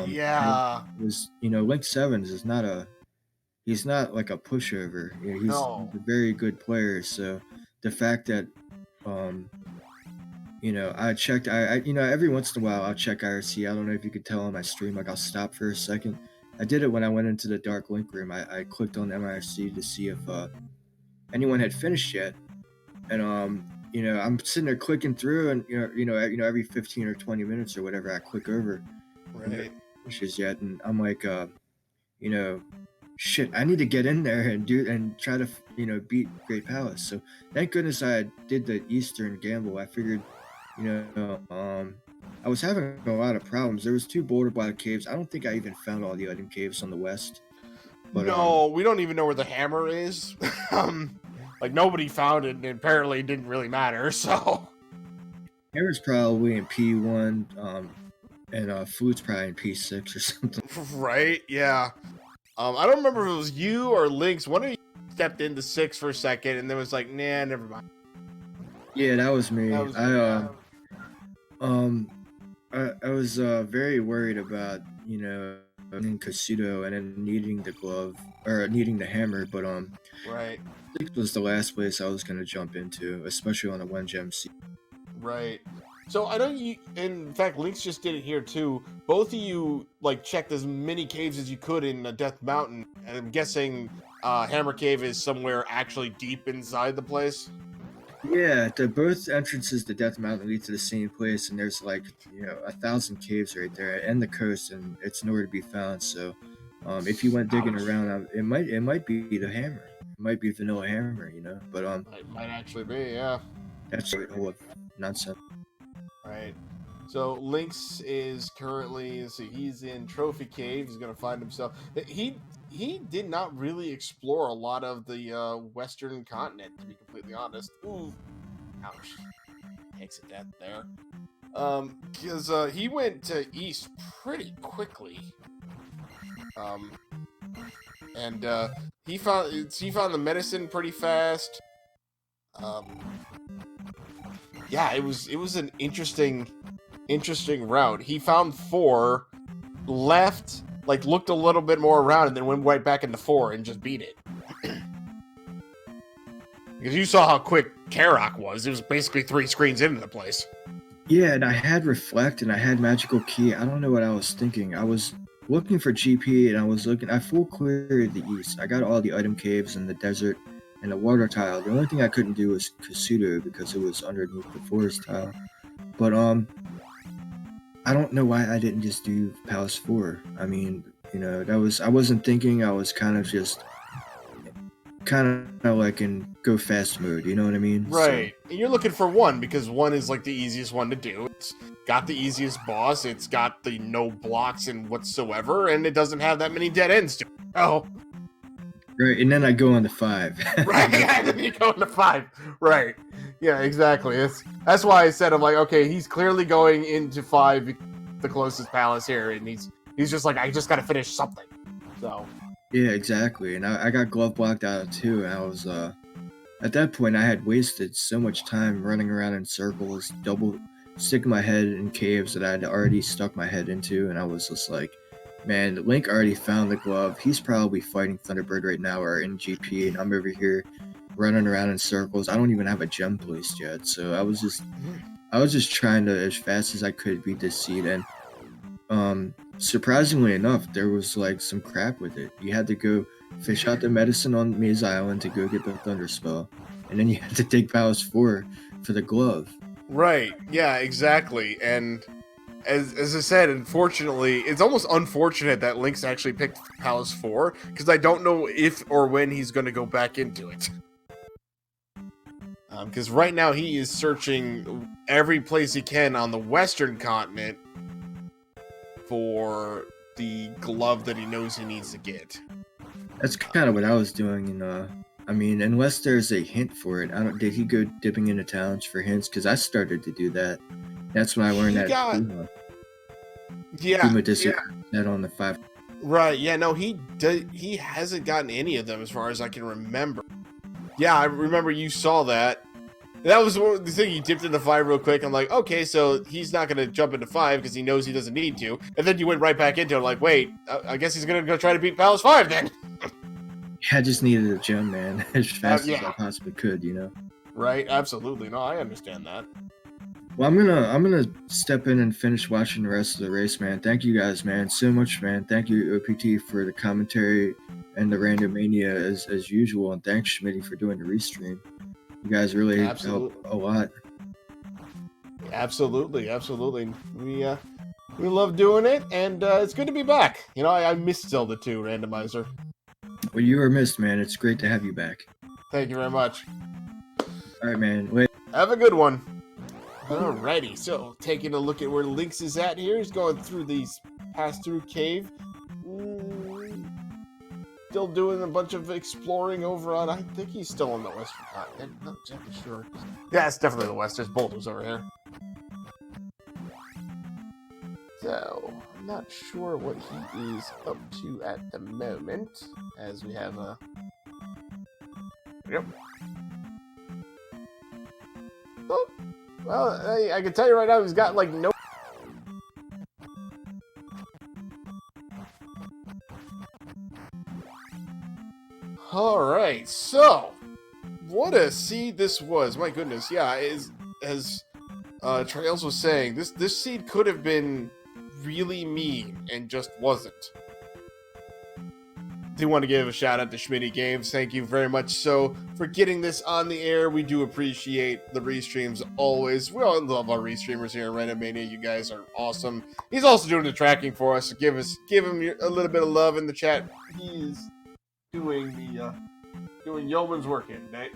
yeah, it was Link Sevens is not a. He's not like a pushover. He's no. a very good player. So the fact that, I checked. Every once in a while I'll check IRC. I don't know if you could tell on my stream. Like I'll stop for a second. I did it when I went into the Dark Link room. I clicked on MIRC to see if anyone had finished yet, and I'm sitting there clicking through, and every 15 or 20 minutes or whatever, I click over. Right. Finishes yet, and I'm like, shit, I need to get in there and try to beat Great Palace. So thank goodness I did the Eastern gamble. I figured, I was having a lot of problems. There was 2 boulder block caves. I don't think I even found all the item caves on the west. But no, we don't even know where the hammer is. Like nobody found it, and apparently it didn't really matter. So hammer's probably in P1, and flute's probably in P6 or something. Right? Yeah. I don't remember if it was you or Lynx. One of you stepped into 6 for a second, and then was like, "Nah, never mind." Yeah, that was me. I was very worried about in Kasuto and then needing the glove or needing the hammer, but right. Six was the last place I was gonna jump into, especially on a 1 gem seed. Right. So I know you. In fact, Lynx just did it here too. Both of you checked as many caves as you could in Death Mountain, and I'm guessing Hammer Cave is somewhere actually deep inside the place. Yeah, both entrances to Death Mountain lead to the same place, and there's 1,000 caves right there and the coast, and it's nowhere to be found. So, if you went digging around, it might be the hammer. It might be vanilla hammer, But it might actually be, yeah. That's a whole nonsense. Right. So Lynx is currently, he's in Trophy Cave. He's gonna find himself. He did not really explore a lot of the Western continent, to be completely honest. Ooh, ouch! Takes a death there. Because he went to East pretty quickly. And he found the medicine pretty fast. Yeah, it was an interesting route. He found 4, left, looked a little bit more around, and then went right back into 4 and just beat it. Because you saw how quick Karok was. It was basically 3 screens into the place. Yeah, and I had Reflect and I had Magical Key. I don't know what I was thinking. I was looking for GP and I full cleared the east. I got all the item caves in the desert and the water tile. The only thing I couldn't do was Kasuto because it was underneath the forest tile. But I don't know why I didn't just do Palace 4. I mean, I wasn't thinking. I was kind of like in go fast mode. You know what I mean? So Right. And you're looking for 1 because 1 is like the easiest one to do. It's got the easiest boss. It's got the no blocks and whatsoever, and it doesn't have that many dead ends to it. Oh, right, and then I go on to 5. right. And then you go into 5. Right. Yeah, exactly. That's why I said I'm like, okay, he's clearly going into 5, the closest palace here, and he's just like, I just got to finish something. So. Yeah, exactly. And I got glove blocked out too. And I was at that point I had wasted so much time running around in circles, sticking my head in caves that I'd already stuck my head into, and I was just like, man, Link already found the glove. He's probably fighting Thunderbird right now or in GP, and I'm over here running around in circles. I don't even have a gem placed yet. So I was just trying to, as fast as I could, beat this seed. And surprisingly enough, there was like some crap with it. You had to go fish out the medicine on Maze Island to go get the Thunder Spell, and then you had to take Palace 4 for the glove. Right. Yeah, exactly. And as I said, unfortunately, it's almost unfortunate that Link's actually picked Palace 4, because I don't know if or when he's going to go back into it. Because right now he is searching every place he can on the Western continent for the glove that he knows he needs to get. That's kind of what I was doing. And I mean, unless there's a hint for it, did he go dipping into towns for hints? Because I started to do that. That's when I learned that. That on the 5. Right. Yeah. No, he hasn't gotten any of them as far as I can remember. Yeah, I remember you saw that. That was the thing. You dipped into 5 real quick. I'm like, okay, so he's not going to jump into 5 because he knows he doesn't need to. And then you went right back into it. Like, wait, I guess he's going to go try to beat Palace 5 then. I just needed a gem, man, as fast as I possibly could, Right. Absolutely. No, I understand that. Well, I'm gonna step in and finish watching the rest of the race, man. Thank you guys, man, so much, man. Thank you, OPT, for the commentary and the Randomania as usual, and thanks, Schmitty, for doing the restream. You guys really helped a lot. Absolutely. We love doing it, and it's good to be back. I missed Zelda 2, Randomizer. Well, you were missed, man. It's great to have you back. Thank you very much. All right, man. Wait. Have a good one. Alrighty, so taking a look at where Lynx is at here. He's going through these pass-through cave. Still doing a bunch of exploring over on, I think he's still on the western continent. Not exactly sure. Yeah, it's definitely the west. There's boulders over here. So, I'm not sure what he is up to at the moment, as we have a... Yep. Oh, well, I can tell you right now, he's got, like, no... Alright, so... What a seed this was. My goodness, yeah, as Trails was saying, this seed could have been really mean and just wasn't. I do want to give a shout out to Schmitty Games. Thank you very much so for getting this on the air. We do appreciate the restreams always. We all love our restreamers here in Randomania. You guys are awesome. He's also doing the tracking for us. So give him a little bit of love in the chat. He is doing yeoman's work in today.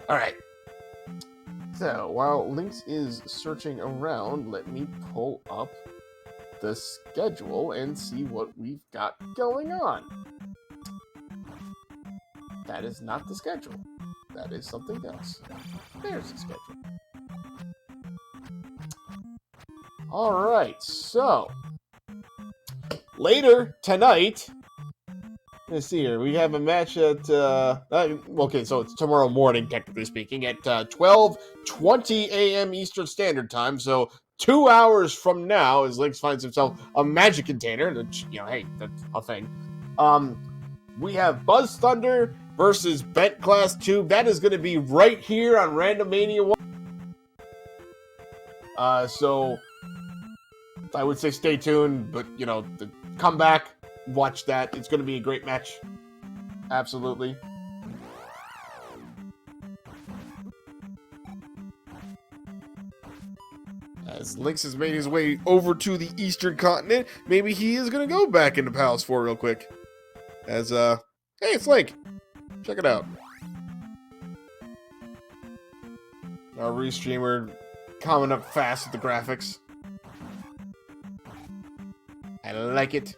All right. So while Lynx is searching around, let me pull up the schedule and see what we've got going on. That is not the schedule. That is something else. There's the schedule. Alright, so later tonight, let's see here, we have a match at okay, so it's tomorrow morning, technically speaking, at 12:20 a.m. Eastern Standard Time, so 2 hours from now, as Lynx finds himself a magic container, which, hey, that's a thing. We have Buzz Thunder versus Bent Glass Tube. That is going to be right here on Randomania 1. So I would say stay tuned, but, come back, watch that. It's going to be a great match. Absolutely. As Lynx has made his way over to the eastern continent, maybe he is going to go back into Palace 4 real quick. As, hey, it's Link. Check it out. Our restreamer coming up fast with the graphics. I like it.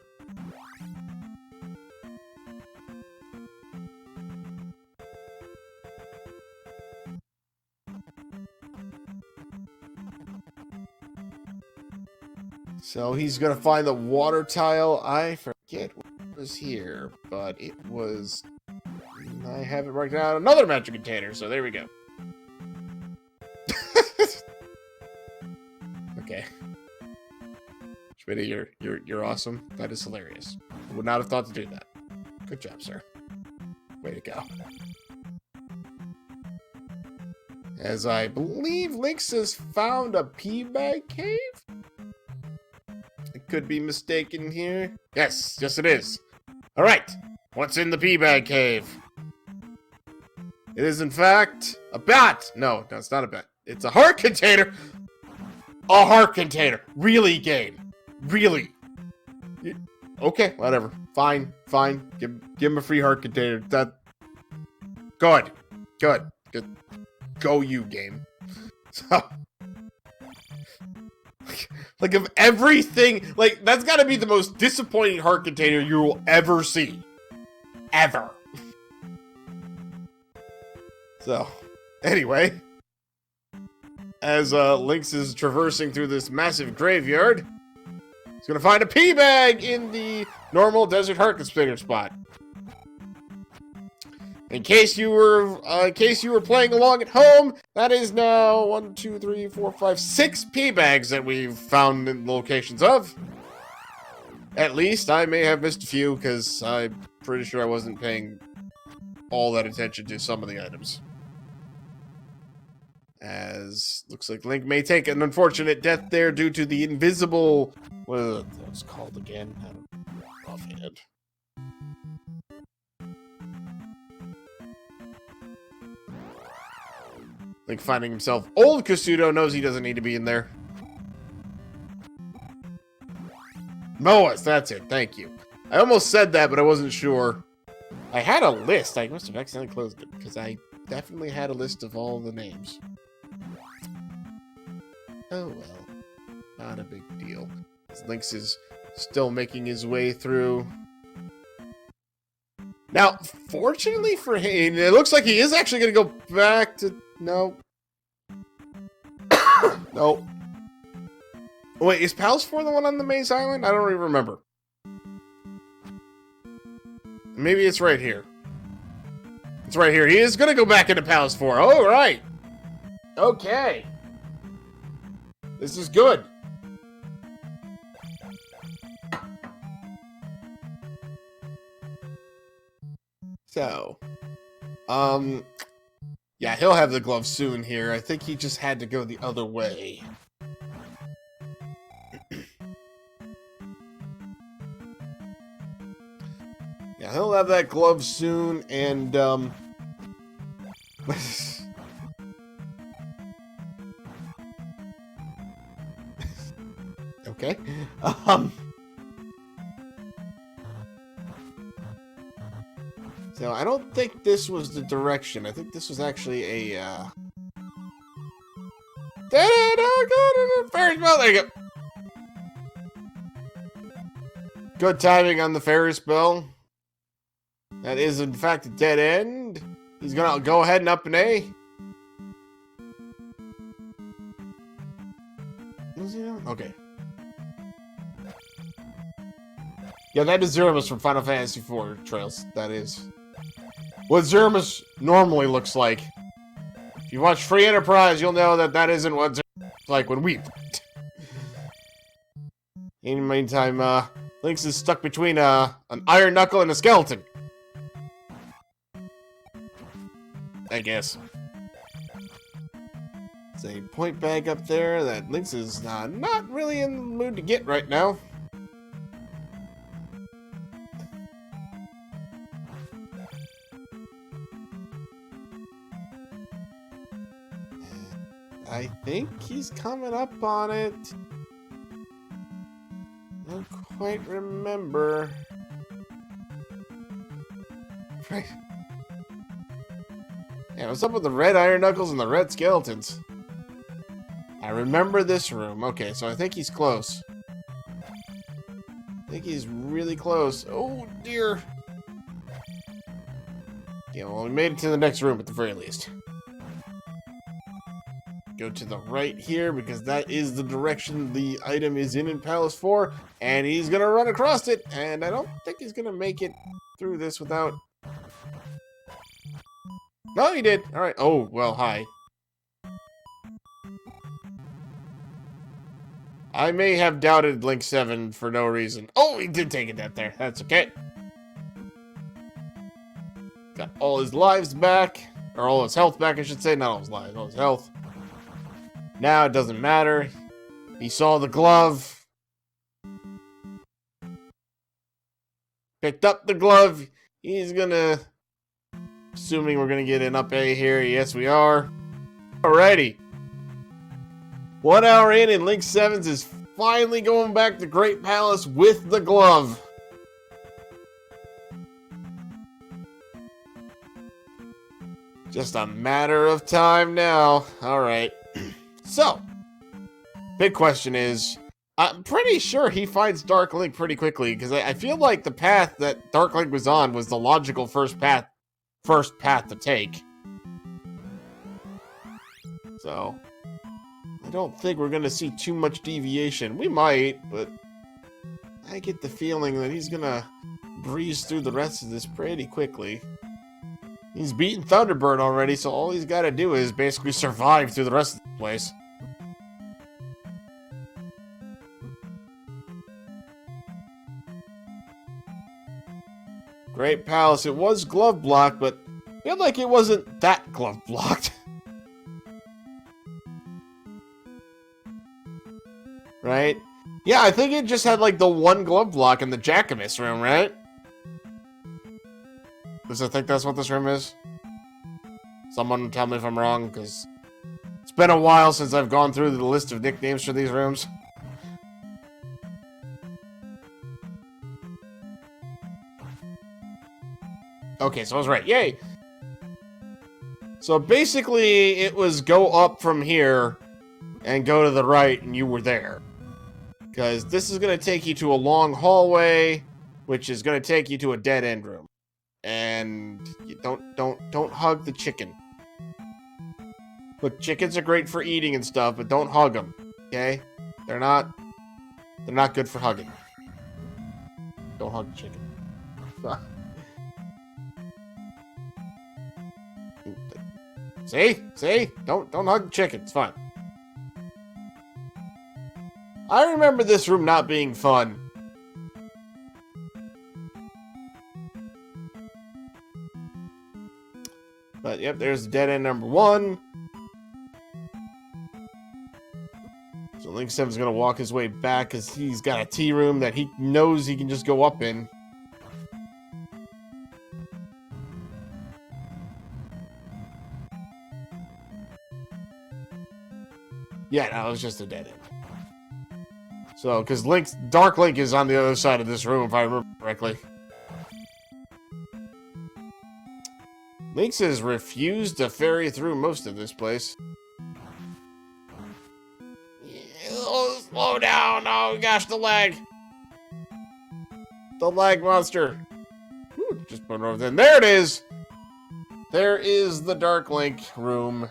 So he's gonna find the water tile. I forget what was here, but it was... I have it right down. Another magic container, so there we go. Okay. Schmitty, you're awesome. That is hilarious. I would not have thought to do that. Good job, sir. Way to go. As I believe Lynx has found a pea bag cave? I could be mistaken here. Yes, it is. Alright, what's in the pea bag cave? It is, in fact, a bat. No, it's not a bat. It's a heart container. A heart container. Really, game? Really? Okay, whatever. Fine. Give him a free heart container. Good. Go you, game. So, like, of everything, like, that's gotta be the most disappointing heart container you will ever see. Ever. So, anyway, as Lynx is traversing through this massive graveyard, he's gonna find a pea bag in the normal desert heart container spot. In case you were playing along at home, that is now 1, 2, 3, 4, 5, 6 pea bags that we've found in locations of. At least I may have missed a few because I'm pretty sure I wasn't paying all that attention to some of the items. As looks like Link may take an unfortunate death there due to the invisible... What are those called again? I don't know offhand. Link finding himself. Old Kasuto knows he doesn't need to be in there. Moas, that's it. Thank you. I almost said that, but I wasn't sure. I had a list. I must have accidentally closed it, because I definitely had a list of all the names. Oh well. Not a big deal. Lynx is still making his way through. Now, fortunately for him, it looks like he is actually going to go back to... No. No. Wait, is Palace 4 the one on the Maze Island? I don't even remember. Maybe it's right here. It's right here. He is going to go back into Palace 4. Oh, right. Okay. This is good. So, yeah, he'll have the glove soon here. I think he just had to go the other way. Yeah, he'll have that glove soon, and, okay. So I don't think this was the direction. I think this was actually a, Ferris bell. There you go. Good timing on the Ferris bell. That is, in fact, a dead end. He's gonna go ahead and up an A. Okay. Yeah, that is Zeramus from Final Fantasy IV Trails. That is what Zeramus normally looks like. If you watch Free Enterprise, you'll know that that isn't what Zeramus looks like when we... In the meantime, Lynx is stuck between an iron knuckle and a skeleton. I guess. There's a point bag up there that Lynx is not really in the mood to get right now. I think he's coming up on it. I don't quite remember. Right. Yeah, what's up with the red iron knuckles and the red skeletons? I remember this room. Okay, so I think he's close. I think he's really close. Oh, dear. Yeah, well, we made it to the next room at the very least. Go to the right here, because that is the direction the item is in Palace 4, and he's going to run across it, and I don't think he's going to make it through this without... No, he did. All right. Oh, well, hi. I may have doubted Link 7 for no reason. Oh, he did take it out there. That's okay. Got all his lives back. Or all his health back, I should say. Not all his lives, all his health. Now it doesn't matter. He saw the glove. Picked up the glove. He's gonna... Assuming we're gonna get an up A here. Yes, we are. Alrighty. 1 hour in, and Link 7's is finally going back to Great Palace with the glove. Just a matter of time now. Alright. So, big question is, I'm pretty sure he finds Dark Link pretty quickly, because I feel like the path that Dark Link was on was the logical first path to take. So, I don't think we're going to see too much deviation. We might, but I get the feeling that he's going to breeze through the rest of this pretty quickly. He's beaten Thunderbird already, so all he's got to do is basically survive through the rest of the place. Great Palace. It was glove blocked, but I feel like it wasn't that glove blocked. Right? Yeah, I think it just had like the one glove block in the Jackamus room, right? Does I think that's what this room is? Someone tell me if I'm wrong, because it's been a while since I've gone through the list of nicknames for these rooms. Okay, so I was right. Yay! So basically, it was go up from here and go to the right, and you were there. Because this is going to take you to a long hallway, which is going to take you to a dead-end room. And you don't hug the chicken. Look, chickens are great for eating and stuff, but don't hug them. Okay? They're not good for hugging. Don't hug the chicken. See? Don't hug the chicken. It's fine. I remember this room not being fun. But, yep, there's dead end number 1. So Link 7's going to walk his way back because he's got a tea room that he knows he can just go up in. Yeah, that was just a dead end. So, because Dark Link is on the other side of this room, if I remember correctly. Link has refused to ferry through most of this place. Oh, slow down! Oh gosh, the lag! The lag monster! Whew, just put it over there. There it is! There is the Dark Link room.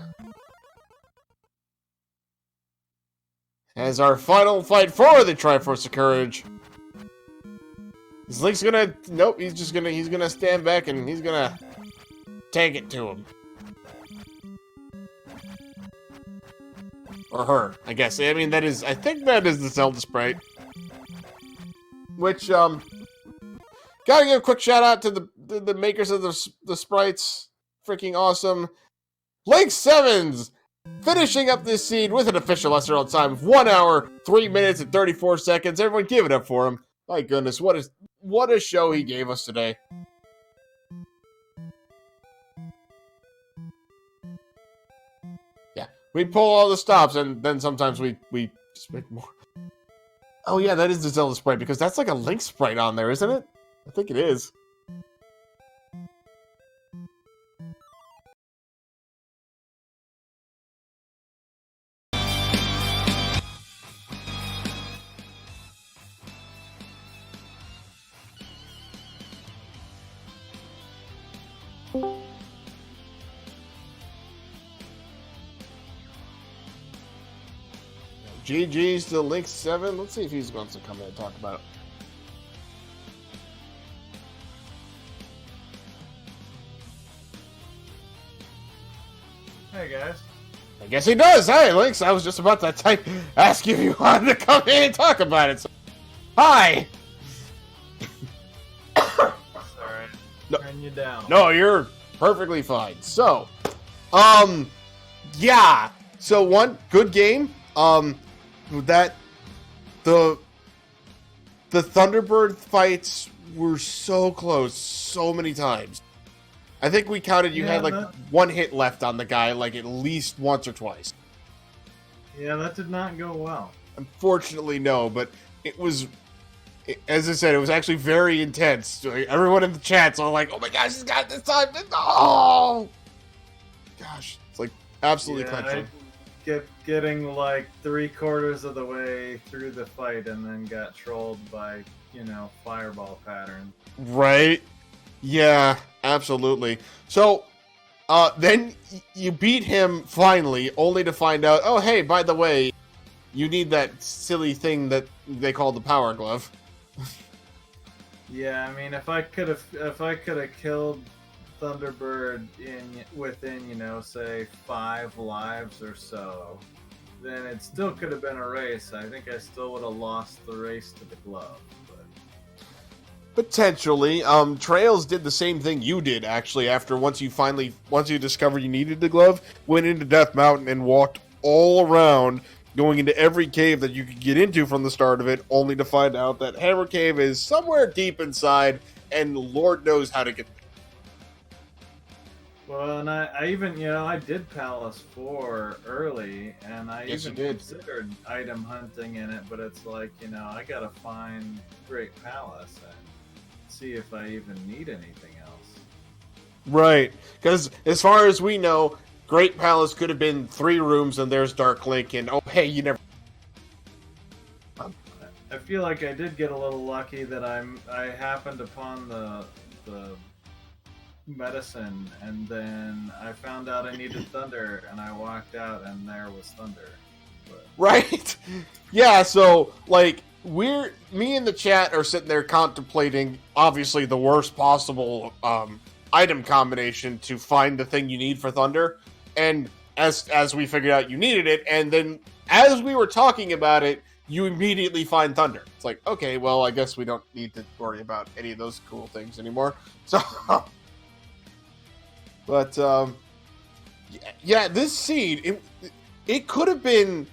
As our final fight for the Triforce of Courage. Is Link's gonna... Nope, he's gonna stand back and he's gonna take it to him. Or her, I guess. I mean, I think that is the Zelda sprite. Which, gotta give a quick shout out to the makers of the sprites. Freaking awesome. Link 7's finishing up this scene with an official SRL time of 1 hour, 3 minutes, and 34 seconds. Everyone give it up for him. My goodness, what a show he gave us today. Yeah. We pull all the stops, and then sometimes we just make more. Oh yeah, that is the Zelda sprite, because that's like a Link sprite on there, isn't it? I think it is. GG's to Link 7. Let's see if he's going to come in and talk about it. Hey guys. I guess he does. Hey, Lynx, I was just about to ask you if you wanted to come in and talk about it. So, hi. Sorry. No. Turn you down. No, you're perfectly fine. So, yeah. So one good game. That the Thunderbird fights were so close so many times. I think we counted you had like one hit left on the guy like at least once or twice. Yeah, that did not go well. Unfortunately, no, but it was, as I said, it was actually very intense. Everyone in the chat's all like, oh my gosh, he's got it this time. Oh! Gosh, it's like absolutely clenching. Getting like 3/4 of the way through the fight and then got trolled by, fireball pattern. Right? Yeah, absolutely. So, then you beat him finally, only to find out, oh hey, by the way, you need that silly thing that they call the power glove. Yeah, I mean, if I could have killed Thunderbird within, say 5 lives or so, then it still could have been a race. I think I still would have lost the race to the glove. But potentially, Trails did the same thing you did actually. Once you discovered you needed the glove, went into Death Mountain and walked all around, going into every cave that you could get into from the start of it, only to find out that Hammer Cave is somewhere deep inside, and Lord knows how to get there. Well, and I even, I did Palace 4 early, and I Yes, even considered item hunting in it, but it's like, I gotta find Great Palace and see if I even need anything else. Right, because as far as we know, Great Palace could have been 3 rooms, and there's Dark Link, and oh hey, you never... I feel like I did get a little lucky that I happened upon the medicine, and then I found out I needed thunder, and I walked out and there was thunder. But... Right? Yeah, so like me and the chat are sitting there contemplating obviously the worst possible item combination to find the thing you need for thunder, and as we figured out you needed it, and then as we were talking about it, you immediately find thunder. It's like, okay, well, I guess we don't need to worry about any of those cool things anymore. So but yeah, this seed, it could have been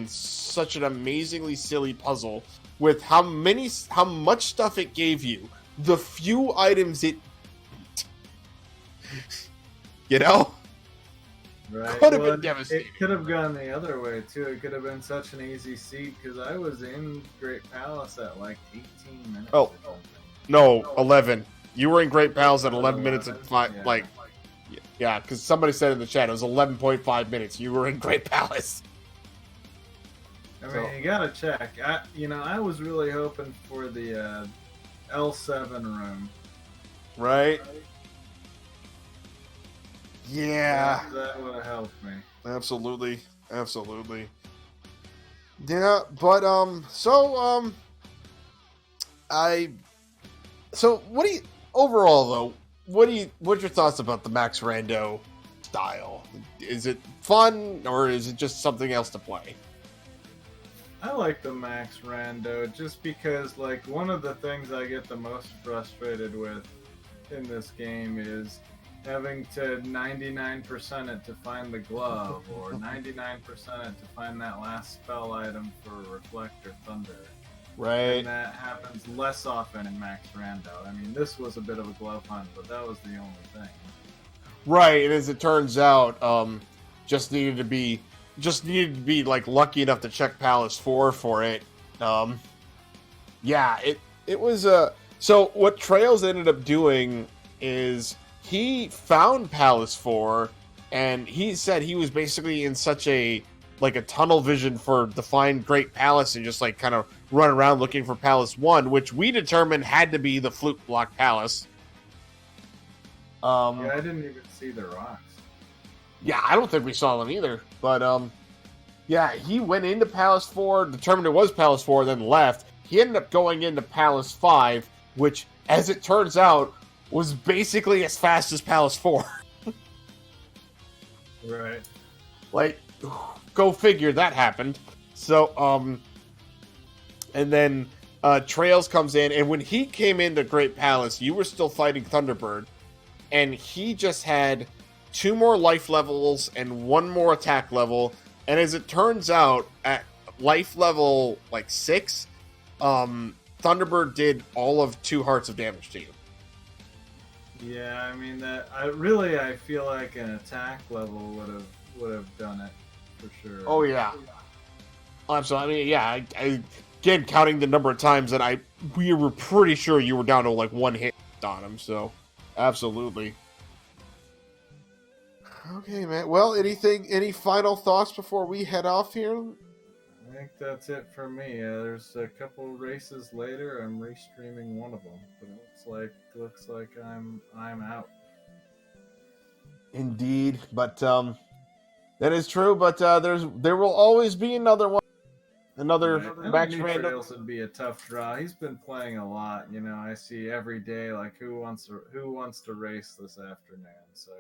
such an amazingly silly puzzle with how much stuff it gave you, the few items it, Right. Could have been devastating. It could have gone the other way too. It could have been such an easy seed because I was in Great Palace at like 18 minutes. Oh, no, 11. You were in Great Palace at 11 minutes and 5, yeah, because somebody said in the chat it was 11.5 minutes. You were in Great Palace. I mean, you gotta check. I was really hoping for the L7 room. Right? Yeah. That would have helped me. Absolutely. Yeah, but so what do you overall though? What's your thoughts about the Max Rando style? Is it fun or is it just something else to play? I like the Max Rando just because, like, one of the things I get the most frustrated with in this game is having to 99% it to find the glove, or 99% it to find that last spell item for Reflect or Thunder. Right. And that happens less often in Max Rando. I mean, this was a bit of a glove hunt, but that was the only thing. Right, and as it turns out, just needed to be like lucky enough to check Palace 4 for it. Yeah, it was so what Trails ended up doing is he found Palace 4, and he said he was basically in such a tunnel vision for to find Great Palace and just like kind of run around looking for Palace 1, which we determined had to be the Flute Block Palace. Yeah, I didn't even see the rocks. Yeah, I don't think we saw them either. But yeah, he went into Palace 4, determined it was Palace 4, then left. He ended up going into Palace 5, which, as it turns out, was basically as fast as Palace 4. Right. Like, go figure that happened. So, and then Trails comes in, and when he came into Great Palace, you were still fighting Thunderbird, and he just had 2 more life levels and 1 more attack level. And as it turns out, at life level 6, Thunderbird did all of 2 hearts of damage to you. Yeah, I mean I feel like an attack level would have done it for sure. Oh yeah. So I mean, yeah, I again counting the number of times that we were pretty sure you were down to 1 hit on him. So absolutely. Okay, man. Well, any final thoughts before we head off here? I think that's it for me. There's a couple races later. I'm restreaming one of them, but it looks like I'm out. Indeed, but that is true. But there will always be another one, another Max Rando. Trails would be a tough draw. He's been playing a lot. I see every day who wants to race this afternoon. So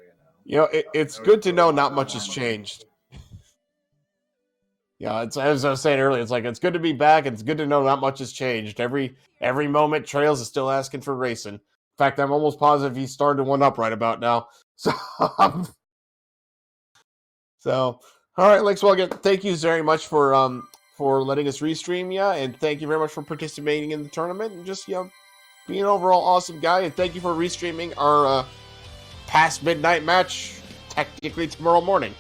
it's good to know not much has changed. Yeah, it's as I was saying earlier. It's good to be back. It's good to know not much has changed. Every moment, Trails is still asking for racing. In fact, I'm almost positive he's starting to one up right about now. So, all right, Lex. Well, again, thank you very much for letting us restream you, and thank you very much for participating in the tournament and just being an overall awesome guy. And thank you for restreaming our past midnight match, technically tomorrow morning.